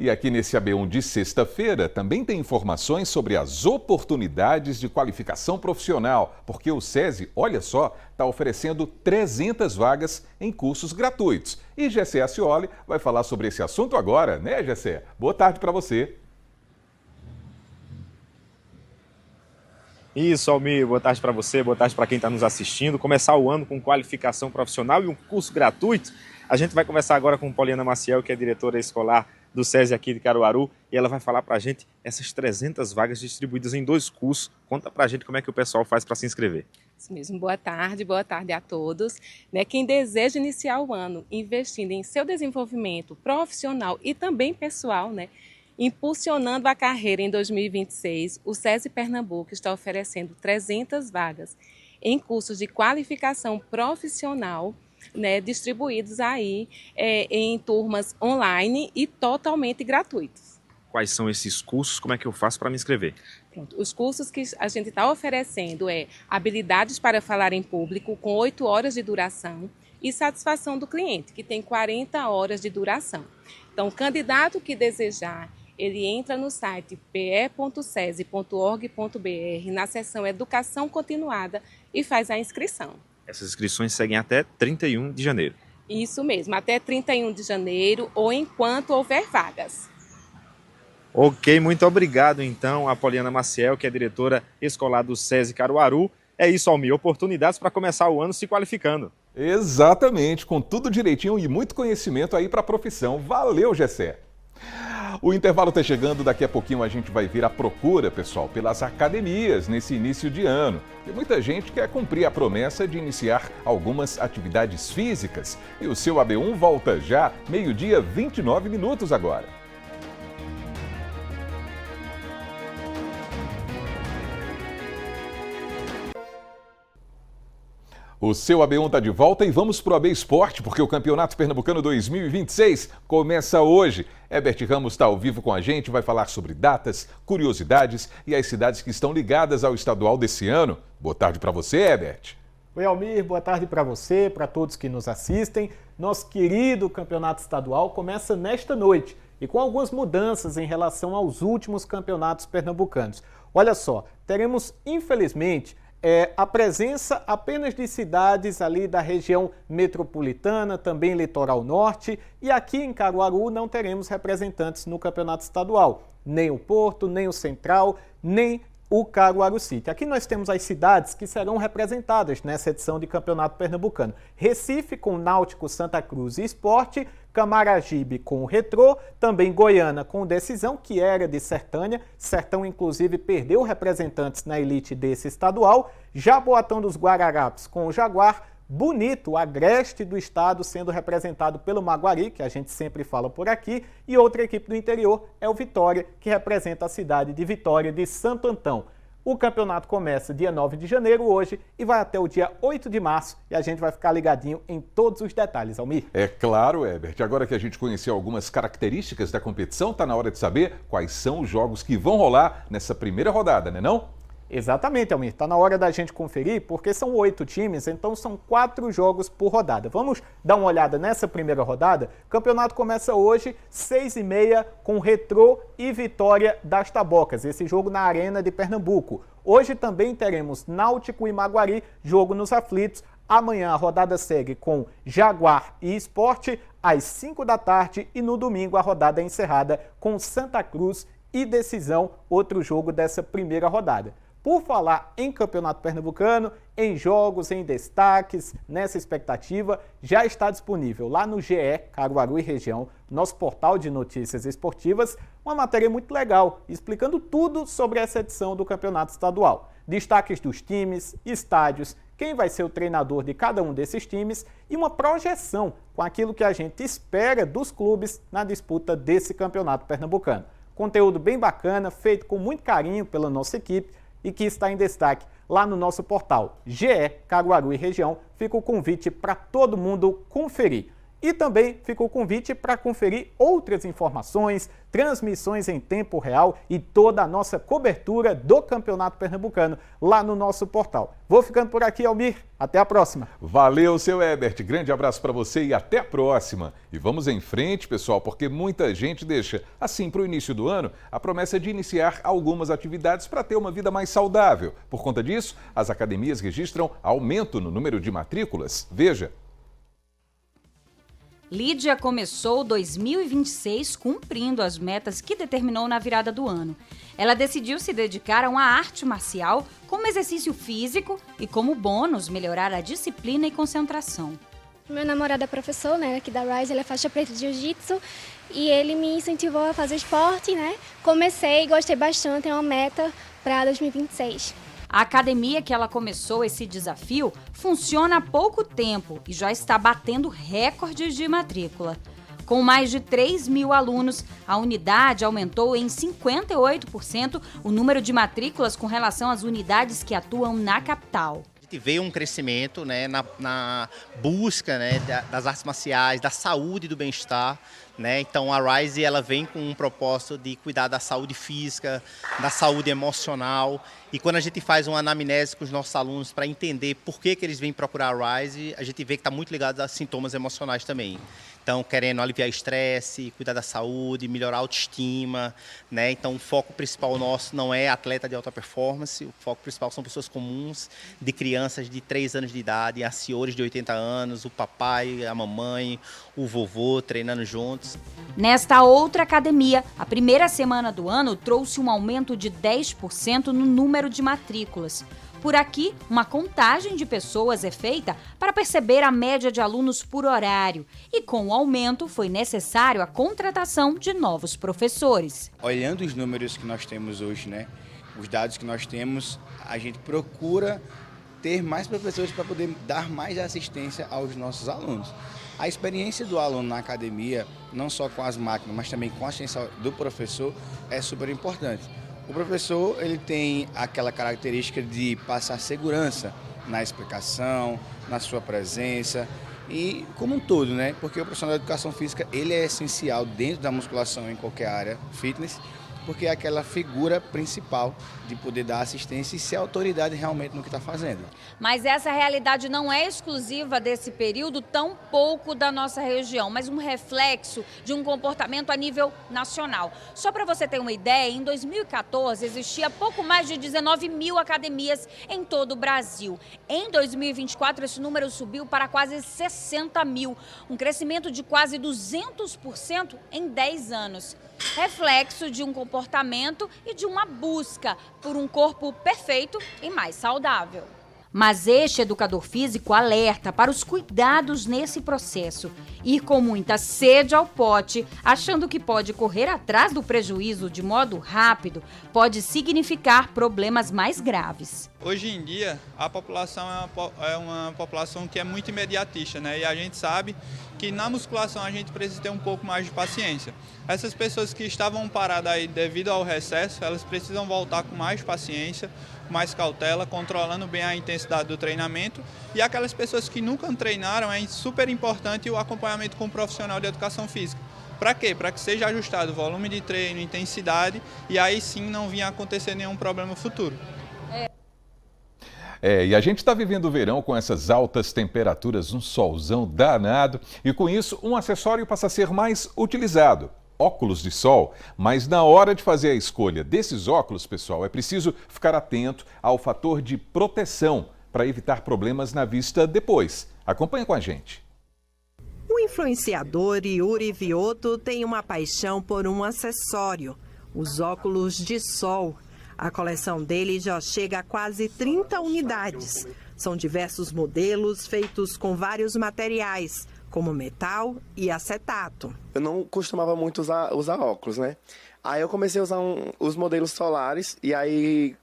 E aqui nesse AB1 de sexta-feira também tem informações sobre as oportunidades de qualificação profissional, porque o SESI, olha só, está oferecendo 300 vagas em cursos gratuitos. E Gessé Acioli vai falar sobre esse assunto agora, né, Gessé? Boa tarde para você. Isso, Almir, boa tarde para você, boa tarde para quem está nos assistindo. Começar o ano com qualificação profissional e um curso gratuito. A gente vai conversar agora com Poliana Maciel, que é diretora escolar do SESI aqui de Caruaru, e ela vai falar para a gente essas 300 vagas distribuídas em 2 cursos. Conta para a gente como é que o pessoal faz para se inscrever. Isso mesmo, boa tarde a todos. Quem deseja iniciar o ano investindo em seu desenvolvimento profissional e também pessoal, impulsionando a carreira em 2026, o SESI Pernambuco está oferecendo 300 vagas em cursos de qualificação profissional, distribuídos aí em turmas online e totalmente gratuitos. Quais são esses cursos? Como é que eu faço para me inscrever? Pronto, os cursos que a gente está oferecendo habilidades para falar em público, com 8 horas de duração, e satisfação do cliente, que tem 40 horas de duração. Então, o candidato que desejar, ele entra no site pe.sesi.org.br, na seção Educação Continuada, e faz a inscrição. Essas inscrições seguem até 31 de janeiro. Isso mesmo, até 31 de janeiro ou enquanto houver vagas. Ok, muito obrigado então a Poliana Maciel, que é diretora escolar do SESI Caruaru. É isso, Almir, oportunidades para começar o ano se qualificando. Exatamente, com tudo direitinho e muito conhecimento aí para a profissão. Valeu, Gessé! O intervalo está chegando, daqui a pouquinho a gente vai vir à procura, pessoal, pelas academias nesse início de ano. E muita gente quer cumprir a promessa de iniciar algumas atividades físicas. E o seu AB1 volta já, 12h29 agora. O seu AB1 está de volta e vamos para o AB Esporte, porque o Campeonato Pernambucano 2026 começa hoje. Herbert Ramos está ao vivo com a gente, vai falar sobre datas, curiosidades e as cidades que estão ligadas ao estadual desse ano. Boa tarde para você, Herbert. Oi, Almir, boa tarde para você, para todos que nos assistem. Nosso querido campeonato estadual começa nesta noite e com algumas mudanças em relação aos últimos campeonatos pernambucanos. Olha só, teremos, infelizmente, a presença apenas de cidades ali da região metropolitana, também litoral norte, e aqui em Caruaru não teremos representantes no campeonato estadual, nem o Porto, nem o Central, nem o Caruaru City. Aqui nós temos as cidades que serão representadas nessa edição de Campeonato Pernambucano. Recife com o Náutico, Santa Cruz e Sport, Camaragibe com o Retrô, também Goiânia com o Decisão, que era de Sertânia. Sertão, inclusive, perdeu representantes na elite desse estadual. Jaboatão dos Guararapes com o Jaguar. Bonito, o agreste do estado sendo representado pelo Maguari, que a gente sempre fala por aqui, e outra equipe do interior é o Vitória, que representa a cidade de Vitória de Santo Antão. O campeonato começa dia 9 de janeiro hoje e vai até o dia 8 de março e a gente vai ficar ligadinho em todos os detalhes, Almir. É claro, Herbert. Agora que a gente conheceu algumas características da competição, está na hora de saber quais são os jogos que vão rolar nessa primeira rodada, né não? Exatamente, Almir. Está na hora da gente conferir, porque são 8 times, então são 4 jogos por rodada. Vamos dar uma olhada nessa primeira rodada? O campeonato começa hoje, 6h30, com Retrô e Vitória das Tabocas. Esse jogo na Arena de Pernambuco. Hoje também teremos Náutico e Maguari, jogo nos aflitos. Amanhã a rodada segue com Jaguar e Sport, às 5 da tarde. E no domingo a rodada é encerrada com Santa Cruz e Decisão, outro jogo dessa primeira rodada. Por falar em Campeonato Pernambucano, em jogos, em destaques, nessa expectativa, já está disponível lá no GE, Caruaru e Região, nosso portal de notícias esportivas, uma matéria muito legal, explicando tudo sobre essa edição do Campeonato Estadual. Destaques dos times, estádios, quem vai ser o treinador de cada um desses times e uma projeção com aquilo que a gente espera dos clubes na disputa desse Campeonato Pernambucano. Conteúdo bem bacana, feito com muito carinho pela nossa equipe, e que está em destaque lá no nosso portal GE Caruaru e Região. Fica o convite para todo mundo conferir. E também fica o convite para conferir outras informações, transmissões em tempo real e toda a nossa cobertura do Campeonato Pernambucano lá no nosso portal. Vou ficando por aqui, Almir. Até a próxima. Valeu, seu Herbert. Grande abraço para você e até a próxima. E vamos em frente, pessoal, porque muita gente deixa, assim, para o início do ano, a promessa de iniciar algumas atividades para ter uma vida mais saudável. Por conta disso, as academias registram aumento no número de matrículas. Veja. Lídia começou 2026 cumprindo as metas que determinou na virada do ano. Ela decidiu se dedicar a uma arte marcial como exercício físico e, como bônus, melhorar a disciplina e concentração. Meu namorado é professor, né, aqui da Rise, ele é faixa preta de jiu-jitsu e ele me incentivou a fazer esporte, né? Comecei e gostei bastante, é uma meta para 2026. A academia que ela começou esse desafio funciona há pouco tempo e já está batendo recordes de matrícula. Com mais de 3.000 alunos, a unidade aumentou em 58% o número de matrículas com relação às unidades que atuam na capital. A gente vê um crescimento, né, na busca, né, das artes marciais, da saúde e do bem-estar. Né? Então a Rise ela vem com um propósito de cuidar da saúde física, da saúde emocional. E quando a gente faz uma anamnese com os nossos alunos para entender por que eles vêm procurar a Rise, a gente vê que está muito ligado a sintomas emocionais também. Então, querendo aliviar estresse, cuidar da saúde, melhorar a autoestima, né? Então, o foco principal nosso não é atleta de alta performance, o foco principal são pessoas comuns, de crianças de 3 anos de idade a senhores de 80 anos, o papai, a mamãe, o vovô treinando juntos. Nesta outra academia, a primeira semana do ano trouxe um aumento de 10% no número de matrículas. Por aqui, uma contagem de pessoas é feita para perceber a média de alunos por horário. E com o aumento, foi necessário a contratação de novos professores. Olhando os números que nós temos hoje, né, os dados que nós temos, a gente procura ter mais professores para poder dar mais assistência aos nossos alunos. A experiência do aluno na academia, não só com as máquinas, mas também com a assistência do professor, é super importante. O professor ele tem aquela característica de passar segurança na explicação, na sua presença e como um todo, né? Porque o profissional da educação física ele é essencial dentro da musculação em qualquer área fitness porque é aquela figura principal de poder dar assistência e ser autoridade realmente no que está fazendo. Mas essa realidade não é exclusiva desse período, tampouco da nossa região, mas um reflexo de um comportamento a nível nacional. Só para você ter uma ideia, em 2014 existia pouco mais de 19 mil academias em todo o Brasil. Em 2024 esse número subiu para quase 60 mil, um crescimento de quase 200% em 10 anos. Reflexo de um comportamento e de uma busca por um corpo perfeito e mais saudável. Mas este educador físico alerta para os cuidados nesse processo. Ir com muita sede ao pote, achando que pode correr atrás do prejuízo de modo rápido, pode significar problemas mais graves. Hoje em dia, a população é uma população que é muito imediatista, né? E a gente sabe que na musculação a gente precisa ter um pouco mais de paciência. Essas pessoas que estavam paradas aí devido ao recesso, elas precisam voltar com mais paciência, mais cautela, controlando bem a intensidade do treinamento. E aquelas pessoas que nunca treinaram, é super importante o acompanhamento com um profissional de educação física. Para quê? Para que seja ajustado o volume de treino, intensidade, e aí sim não venha acontecer nenhum problema futuro. E a gente está vivendo o verão com essas altas temperaturas, um solzão danado, e com isso um acessório passa a ser mais utilizado. Óculos de sol, mas na hora de fazer a escolha desses óculos, pessoal, é preciso ficar atento ao fator de proteção para evitar problemas na vista depois. Acompanhe com a gente. O influenciador Yuri Vioto tem uma paixão por um acessório, os óculos de sol. A coleção dele já chega a quase 30 unidades. São diversos modelos feitos com vários materiais, como metal e acetato. Eu não costumava muito usar óculos, né? Aí eu comecei a usar os modelos solares e aí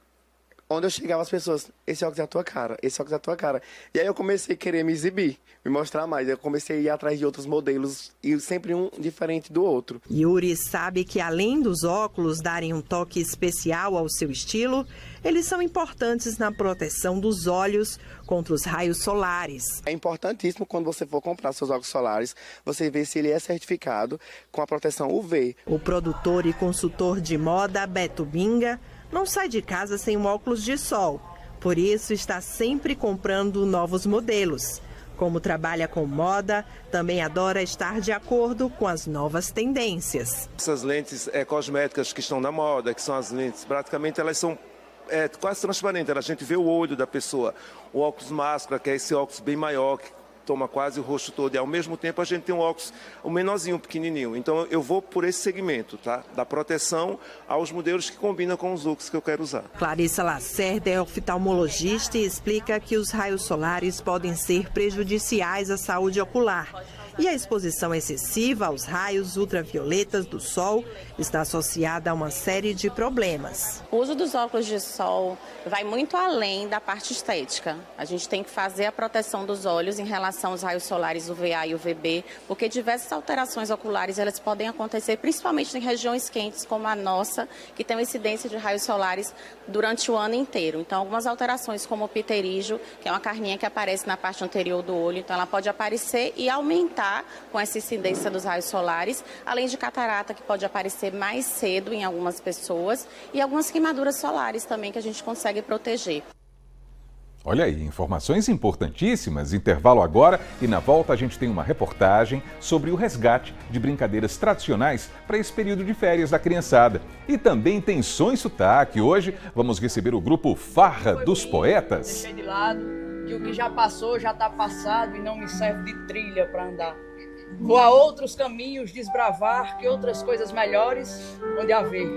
onde eu chegava as pessoas, esse óculos é a tua cara, esse óculos é a tua cara. E aí eu comecei a querer me exibir, me mostrar mais. Eu comecei a ir atrás de outros modelos e sempre um diferente do outro. Yuri sabe que além dos óculos darem um toque especial ao seu estilo, eles são importantes na proteção dos olhos contra os raios solares. É importantíssimo quando você for comprar seus óculos solares, você ver se ele é certificado com a proteção UV. O produtor e consultor de moda Beto Binga não sai de casa sem um óculos de sol, por isso está sempre comprando novos modelos. Como trabalha com moda, também adora estar de acordo com as novas tendências. Essas lentes cosméticas que estão na moda, que são as lentes, praticamente elas são quase transparentes, a gente vê o olho da pessoa. O óculos máscara, que é esse óculos bem maior, que toma quase o rosto todo, e ao mesmo tempo a gente tem um óculos, um menorzinho, pequenininho. Então eu vou por esse segmento, tá? Da proteção aos modelos que combinam com os looks que eu quero usar. Clarissa Lacerda é oftalmologista e explica que os raios solares podem ser prejudiciais à saúde ocular. E a exposição excessiva aos raios ultravioletas do sol está associada a uma série de problemas. O uso dos óculos de sol vai muito além da parte estética. A gente tem que fazer a proteção dos olhos em relação aos raios solares UVA e UVB, porque diversas alterações oculares elas podem acontecer principalmente em regiões quentes como a nossa, que tem uma incidência de raios solares durante o ano inteiro. Então, algumas alterações como o pterígio, que é uma carninha que aparece na parte anterior do olho, então ela pode aparecer e aumentar com essa incidência dos raios solares, além de catarata, que pode aparecer mais cedo em algumas pessoas, e algumas queimaduras solares também que a gente consegue proteger. Olha aí, informações importantíssimas. Intervalo agora e na volta a gente tem uma reportagem sobre o resgate de brincadeiras tradicionais para esse período de férias da criançada. E também tem som e sotaque. Hoje vamos receber o grupo Farra dos Poetas. Deixei de lado que o que já passou já está passado e não me serve de trilha para andar. Vou a outros caminhos desbravar que outras coisas melhores onde haver.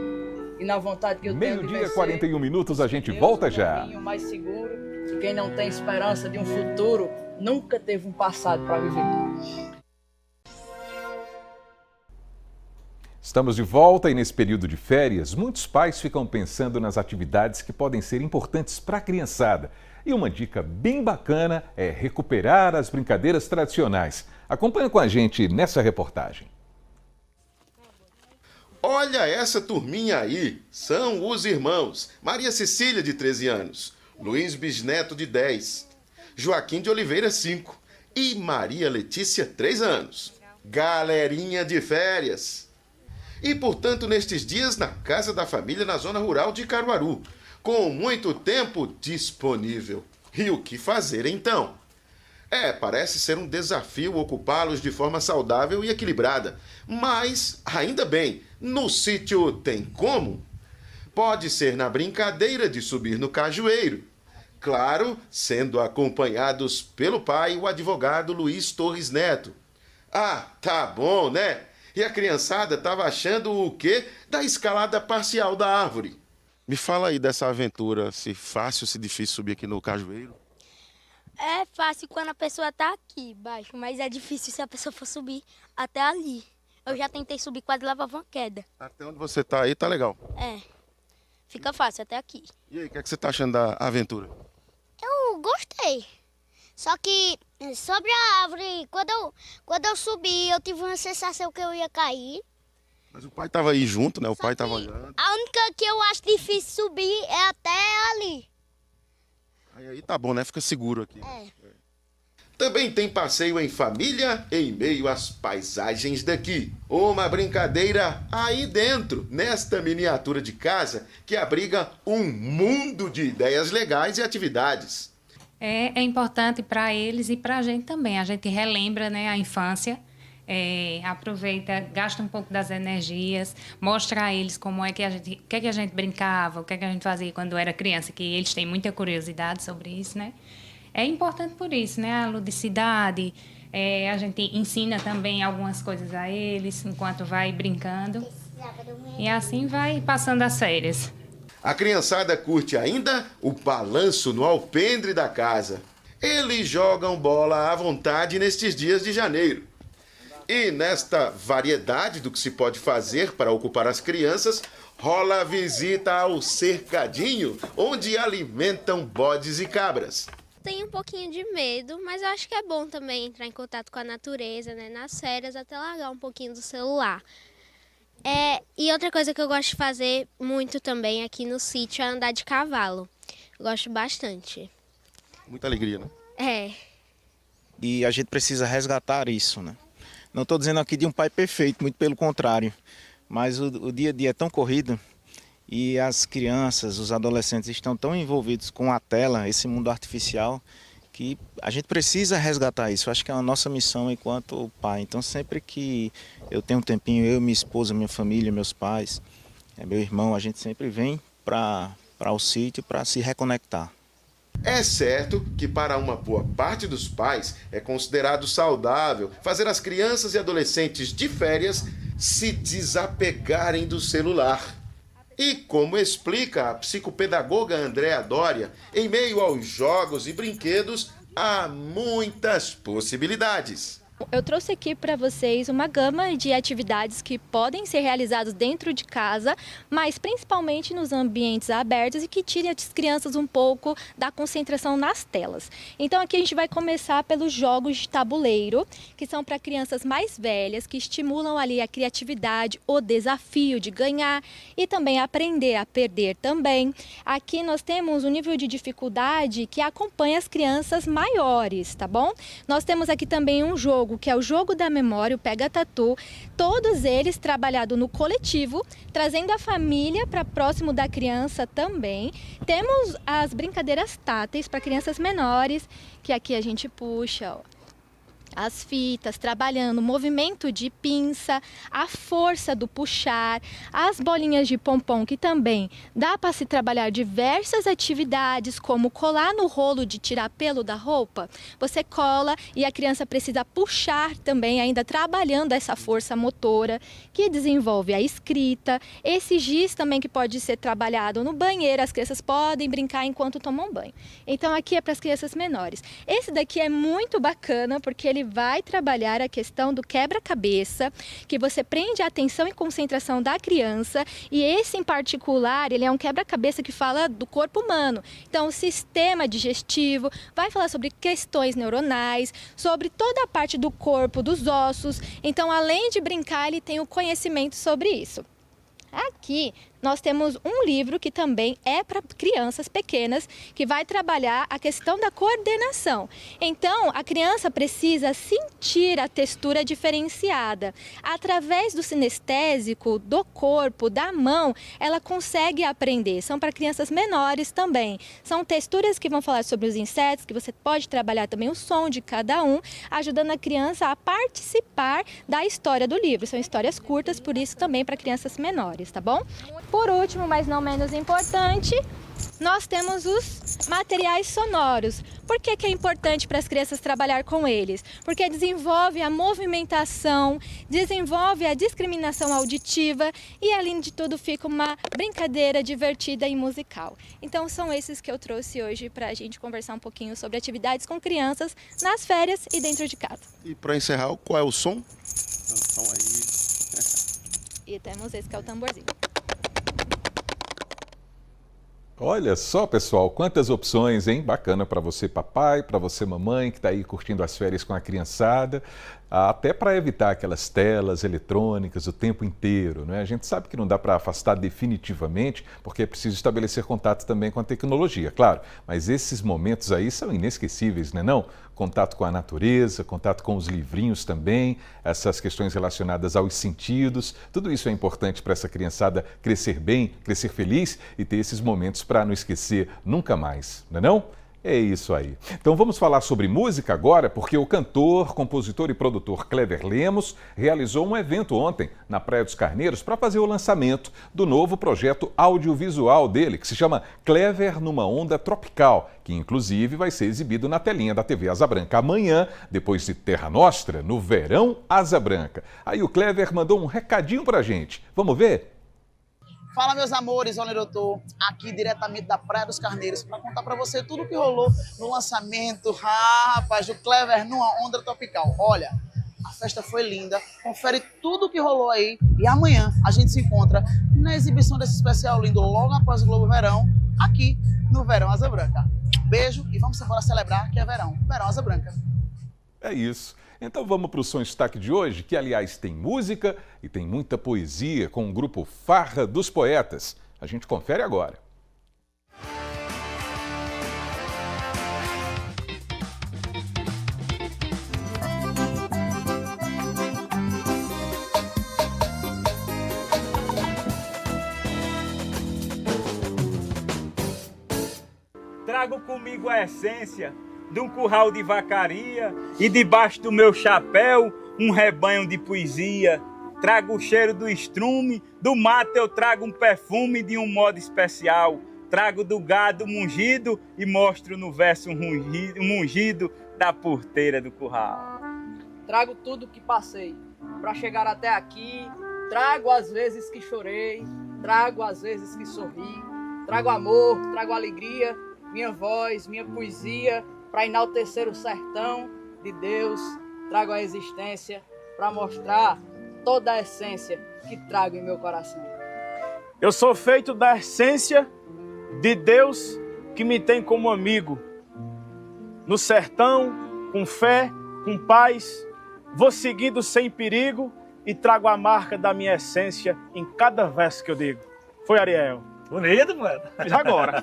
E na vontade que eu tenho de vencer. Meio-dia, 41 minutos, a gente volta já. Um caminho mais seguro. E quem não tem esperança de um futuro nunca teve um passado para viver. Estamos de volta e nesse período de férias, muitos pais ficam pensando nas atividades que podem ser importantes para a criançada. E uma dica bem bacana é recuperar as brincadeiras tradicionais. Acompanhe com a gente nessa reportagem. Olha essa turminha aí, são os irmãos Maria Cecília, de 13 anos, Luiz Bisneto, de 10, Joaquim de Oliveira, 5 e Maria Letícia, 3 anos. Galerinha de férias. E, portanto, nestes dias na casa da família na zona rural de Caruaru, com muito tempo disponível. E o que fazer então? Parece ser um desafio ocupá-los de forma saudável e equilibrada. Mas, ainda bem, no sítio tem como? Pode ser na brincadeira de subir no cajueiro. Claro, sendo acompanhados pelo pai, o advogado Luiz Torres Neto. Ah, tá bom, né? E a criançada estava achando o quê? Da escalada parcial da árvore. Me fala aí dessa aventura, se fácil, se difícil subir aqui no cajueiro. É fácil quando a pessoa tá aqui embaixo, mas é difícil se a pessoa for subir até ali. Eu já tentei subir, quase levava uma queda. Até onde você tá aí, tá legal. Fica fácil até aqui. E aí, o que é que você tá achando da aventura? Eu gostei. Só que sobre a árvore, quando eu subi, eu tive uma sensação que eu ia cair. Mas o pai tava aí junto, né? O pai tava olhando. A única que eu acho difícil subir é até ali. Aí tá bom, né? Fica seguro aqui. Também tem passeio em família em meio às paisagens daqui. Uma brincadeira aí dentro, nesta miniatura de casa que abriga um mundo de ideias legais e atividades. É importante para eles e para a gente também. A gente relembra, né, a infância, aproveita, gasta um pouco das energias, mostra a eles como é que a gente, o que é que a gente brincava, o que é que a gente fazia quando era criança, que eles têm muita curiosidade sobre isso, né? É importante por isso, né? A ludicidade, a gente ensina também algumas coisas a eles enquanto vai brincando. E assim vai passando as férias. A criançada curte ainda o balanço no alpendre da casa. Eles jogam bola à vontade nestes dias de janeiro. E nesta variedade do que se pode fazer para ocupar as crianças, rola a visita ao cercadinho, onde alimentam bodes e cabras. Tenho um pouquinho de medo, mas eu acho que é bom também entrar em contato com a natureza, né? Nas férias, até largar um pouquinho do celular. E outra coisa que eu gosto de fazer muito também aqui no sítio é andar de cavalo. Eu gosto bastante. Muita alegria, né? E a gente precisa resgatar isso, né? Não estou dizendo aqui de um pai perfeito, muito pelo contrário. Mas o dia a dia é tão corrido e as crianças, os adolescentes estão tão envolvidos com a tela, esse mundo artificial, que a gente precisa resgatar isso. Eu acho que é a nossa missão enquanto pai. Então sempre que eu tenho um tempinho, eu, minha esposa, minha família, meus pais, meu irmão, a gente sempre vem para o sítio para se reconectar. É certo que para uma boa parte dos pais é considerado saudável fazer as crianças e adolescentes de férias se desapegarem do celular. E como explica a psicopedagoga Andréa Dória, em meio aos jogos e brinquedos, há muitas possibilidades. Eu trouxe aqui para vocês uma gama de atividades que podem ser realizadas dentro de casa, mas principalmente nos ambientes abertos e que tirem as crianças um pouco da concentração nas telas. Então aqui a gente vai começar pelos jogos de tabuleiro, que são para crianças mais velhas, que estimulam ali a criatividade, o desafio de ganhar e também aprender a perder também. Aqui nós temos um nível de dificuldade que acompanha as crianças maiores, tá bom? Nós temos aqui também um jogo que é o jogo da memória, o Pega Tatu, todos eles trabalhados no coletivo, trazendo a família para próximo da criança também. Temos as brincadeiras táteis para crianças menores, que aqui a gente puxa, ó, as fitas, trabalhando o movimento de pinça, a força do puxar, as bolinhas de pompom, que também dá para se trabalhar diversas atividades, como colar no rolo de tirar pelo da roupa. Você cola e a criança precisa puxar também, ainda trabalhando essa força motora, que desenvolve a escrita. Esse giz também que pode ser trabalhado no banheiro, as crianças podem brincar enquanto tomam banho. Então aqui é para as crianças menores. Esse daqui é muito bacana, porque ele vai trabalhar a questão do quebra-cabeça, que você prende a atenção e concentração da criança, e esse em particular, ele é um quebra-cabeça que fala do corpo humano. Então, o sistema digestivo, vai falar sobre questões neuronais, sobre toda a parte do corpo, dos ossos. Então, além de brincar, ele tem o conhecimento sobre isso. Aqui nós temos um livro que também é para crianças pequenas, que vai trabalhar a questão da coordenação. Então, a criança precisa sentir a textura diferenciada. Através do sinestésico, do corpo, da mão, ela consegue aprender. São para crianças menores também. São texturas que vão falar sobre os insetos, que você pode trabalhar também o som de cada um, ajudando a criança a participar da história do livro. São histórias curtas, por isso também para crianças menores, tá bom? Por último, mas não menos importante, nós temos os materiais sonoros. Por que é importante para as crianças trabalhar com eles? Porque desenvolve a movimentação, desenvolve a discriminação auditiva e, além de tudo, fica uma brincadeira divertida e musical. Então, são esses que eu trouxe hoje para a gente conversar um pouquinho sobre atividades com crianças nas férias e dentro de casa. E para encerrar, qual é o som? O som aí. E temos esse que é o tamborzinho. Olha só, pessoal, quantas opções, hein? Bacana para você, papai, para você, mamãe, que está aí curtindo as férias com a criançada, até para evitar aquelas telas eletrônicas o tempo inteiro, né? A gente sabe que não dá para afastar definitivamente, porque é preciso estabelecer contato também com a tecnologia, claro, mas esses momentos aí são inesquecíveis, né não? Contato com a natureza, contato com os livrinhos também, essas questões relacionadas aos sentidos, tudo isso é importante para essa criançada crescer bem, crescer feliz e ter esses momentos para não esquecer nunca mais, não é não? É isso aí. Então vamos falar sobre música agora, porque o cantor, compositor e produtor Clever Lemos realizou um evento ontem na Praia dos Carneiros para fazer o lançamento do novo projeto audiovisual dele, que se chama Clever numa Onda Tropical, que inclusive vai ser exibido na telinha da TV Asa Branca amanhã, depois de Terra Nostra, no Verão Asa Branca. Aí o Clever mandou um recadinho pra gente. Vamos ver? Fala, meus amores, olha, eu tô aqui diretamente da Praia dos Carneiros para contar para você tudo o que rolou no lançamento, rapaz, do Clever numa Onda Tropical. Olha, a festa foi linda, confere tudo o que rolou aí e amanhã a gente se encontra na exibição desse especial lindo logo após o Globo Verão, aqui no Verão Asa Branca. Beijo e vamos embora celebrar que é verão, Verão Asa Branca. É isso. Então vamos para o Som Destaque de hoje, que aliás tem música e tem muita poesia com o grupo Farra dos Poetas. A gente confere agora. Trago comigo a essência de um curral de vacaria e debaixo do meu chapéu um rebanho de poesia. Trago o cheiro do estrume, do mato eu trago um perfume de um modo especial. Trago do gado mungido e mostro no verso um mungido da porteira do curral. Trago tudo que passei para chegar até aqui, trago as vezes que chorei, trago as vezes que sorri, trago amor, trago alegria, minha voz, minha poesia, para enaltecer o sertão de Deus, trago a existência para mostrar toda a essência que trago em meu coração. Eu sou feito da essência de Deus que me tem como amigo. No sertão, com fé, com paz, vou seguindo sem perigo e trago a marca da minha essência em cada verso que eu digo. Foi, Ariel? Bonito, mano. Mas agora.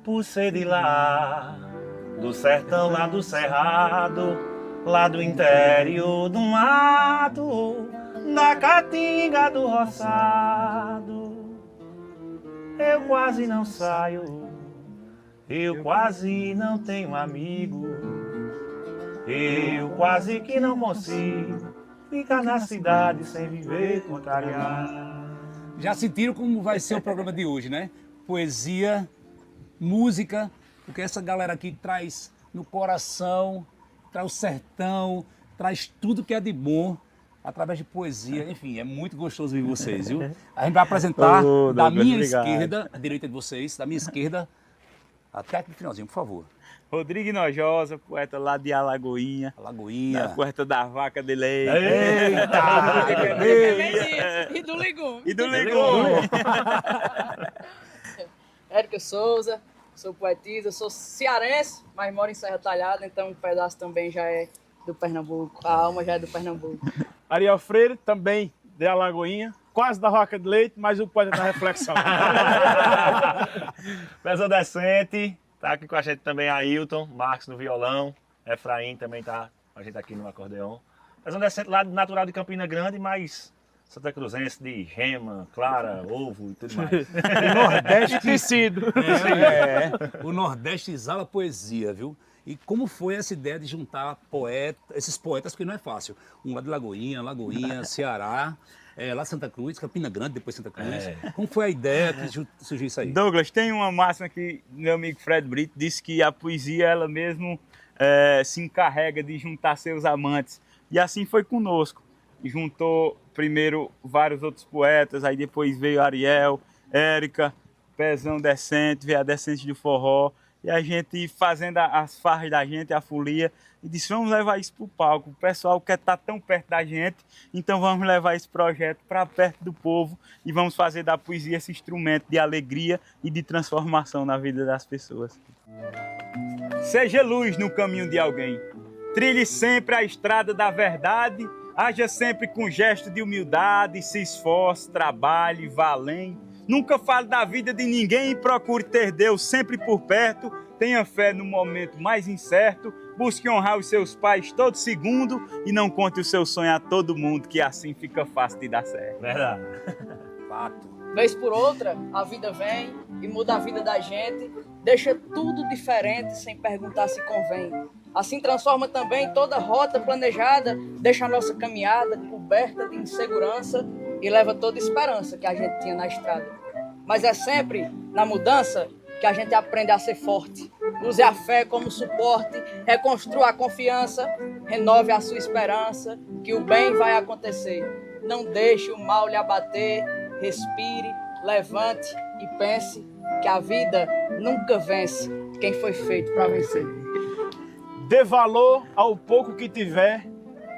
Por ser de lá, do sertão lá do cerrado, lá do interior do mato, na caatinga do roçado, eu quase não saio, eu quase não tenho amigo, eu quase que não consigo ficar na cidade sem viver contrariado. Já sentiram como vai ser o programa de hoje, né? Poesia, música, porque essa galera aqui traz no coração, traz o sertão, traz tudo que é de bom através de poesia. Enfim, é muito gostoso ver vocês, viu? A gente vai apresentar da minha esquerda, à direita de vocês, da minha esquerda, até aqui no finalzinho, por favor. Rodrigo Hinojosa, poeta lá de Alagoinha. Alagoinha. Poeta da vaca de leite. Eita! E do legume. E do legume. Érica Souza, sou poetisa, sou cearense, mas moro em Serra Talhada, então um pedaço também já é do Pernambuco, a alma já é do Pernambuco. Ariel Freire, também de Alagoinha. quase da vaca de leite, mas o poeta da reflexão. Pessoa Decente, tá aqui com a gente também Ailton, Marcos no violão, Efraim também tá com a gente aqui no acordeão. Pessoa Decente lá natural de Campina Grande, mas Santa Cruzense de gema, clara, ovo e tudo mais. O Nordeste tecido. O Nordeste exala poesia, viu? E como foi essa ideia de juntar esses poetas, porque não é fácil. Um lá de Lagoinha, Ceará, lá Santa Cruz, Campina Grande, depois Santa Cruz. Como foi a ideia que surgiu isso aí? Douglas, tem uma máxima que meu amigo Fred Brito disse que a poesia, ela mesmo se encarrega de juntar seus amantes. E assim foi conosco. Juntou primeiro vários outros poetas, aí depois veio Ariel, Érica, Pezão Decente, veio a Decente do Forró. E a gente fazendo as farras da gente, a folia, e disse, vamos levar isso para o palco. O pessoal quer estar tão perto da gente, então vamos levar esse projeto para perto do povo e vamos fazer da poesia esse instrumento de alegria e de transformação na vida das pessoas. Seja luz no caminho de alguém, trilhe sempre a estrada da verdade, haja sempre com gesto de humildade, se esforce, trabalhe, vá além. Nunca fale da vida de ninguém e procure ter Deus sempre por perto. Tenha fé no momento mais incerto. Busque honrar os seus pais todo segundo e não conte o seu sonho a todo mundo, que assim fica fácil de dar certo. Verdade. Fato. Vez por outra, a vida vem e muda a vida da gente, deixa tudo diferente sem perguntar se convém. Assim transforma também toda rota planejada, deixa a nossa caminhada coberta de insegurança e leva toda a esperança que a gente tinha na estrada. Mas é sempre na mudança que a gente aprende a ser forte. Use a fé como suporte, reconstrua a confiança, renove a sua esperança, que o bem vai acontecer. Não deixe o mal lhe abater, respire, levante e pense que a vida nunca vence quem foi feito para vencer. Dê valor ao pouco que tiver,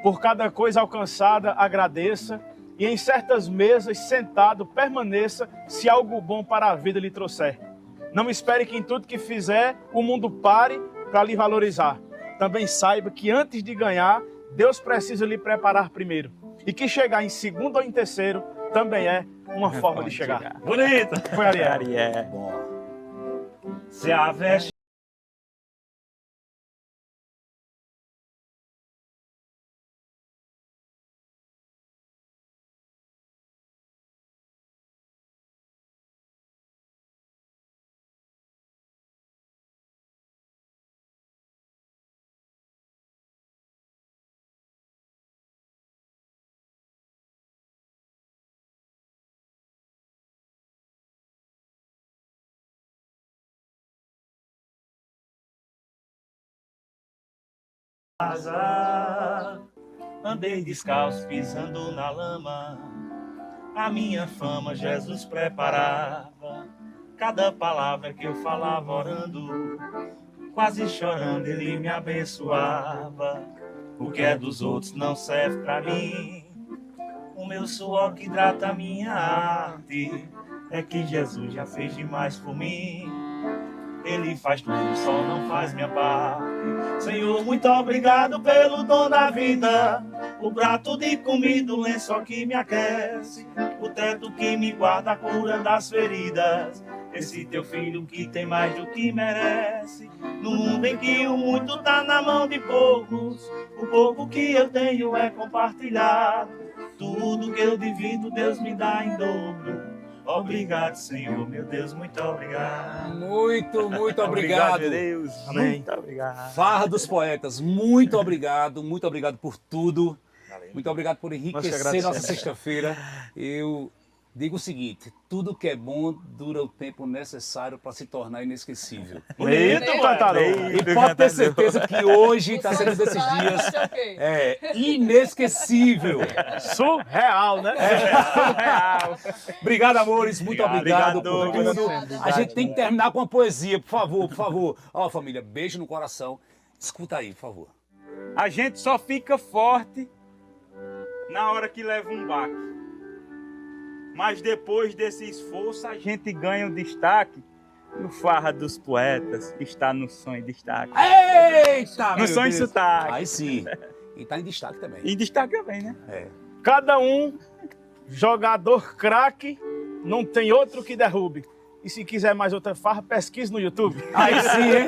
por cada coisa alcançada agradeça, e em certas mesas, sentado, permaneça, se algo bom para a vida lhe trouxer. Não espere que em tudo que fizer, o mundo pare para lhe valorizar. Também saiba que antes de ganhar, Deus precisa lhe preparar primeiro. E que chegar em segundo ou em terceiro também é uma forma de chegar. Bonito! Foi Ariel. Ariel. Bom. Se a veste andei descalço pisando na lama, a minha fama Jesus preparava, cada palavra que eu falava orando, quase chorando ele me abençoava, o que é dos outros não serve pra mim, o meu suor que hidrata a minha arte, é que Jesus já fez demais por mim. Ele faz tudo, só não faz minha parte. Senhor, muito obrigado pelo dom da vida, o prato de comida, o lençol que me aquece, o teto que me guarda, a cura das feridas. Esse teu filho que tem mais do que merece. No mundo em que o muito tá na mão de poucos, o pouco que eu tenho é compartilhado. Tudo que eu divido, Deus me dá em dobro. Obrigado, Senhor, meu Deus, muito obrigado. Muito obrigado. Obrigado, meu Deus. Amém. Muito obrigado. Farra dos Poetas, muito obrigado por tudo. Muito obrigado por enriquecer nossa sexta-feira. Eu digo o seguinte, tudo que é bom dura o tempo necessário para se tornar inesquecível. Bonito, cantador. E pode ter certeza que hoje está sendo desses dias inesquecível. Surreal, né? Surreal. Obrigado, amores. Muito obrigado por tudo. Obrigado. A gente tem que terminar com uma poesia, por favor, por favor. Ó, família, beijo no coração. Escuta aí, por favor. A gente só fica forte na hora que leva um baque. Mas depois desse esforço a gente ganha o destaque. No Farra dos Poetas está no som em destaque. Eita! No som em sotaque. Aí sim. E tá em destaque também. Em destaque também, né? É. Cada um Jogador craque, não tem outro que derrube. E se quiser mais outra farra, pesquise no YouTube. Aí sim, hein?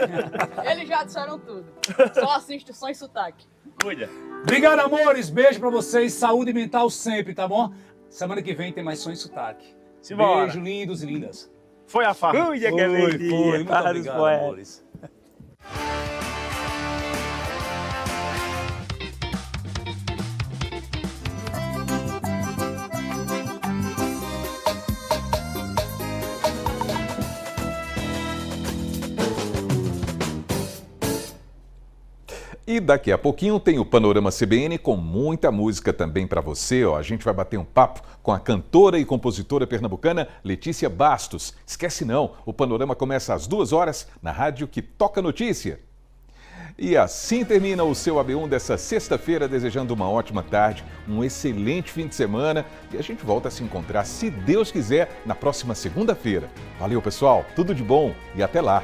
Eles já disseram tudo. Só assiste o Som e Sotaque. Cuida. Obrigado, amores. Beijo pra vocês. Saúde mental sempre, tá bom? Semana que vem tem mais Som e Sotaque. Simbora. Beijo, lindos e lindas. Foi a farra. Cuida, que alegria. Foi. Muito obrigado, amores. E daqui a pouquinho tem o Panorama CBN com muita música também para você. A gente vai bater um papo com a cantora e compositora pernambucana Letícia Bastos. Esquece não, o Panorama começa às 2h na rádio que toca notícia. E assim termina o seu AB1 dessa sexta-feira, desejando uma ótima tarde, um excelente fim de semana e a gente volta a se encontrar, se Deus quiser, na próxima segunda-feira. Valeu, pessoal, tudo de bom e até lá!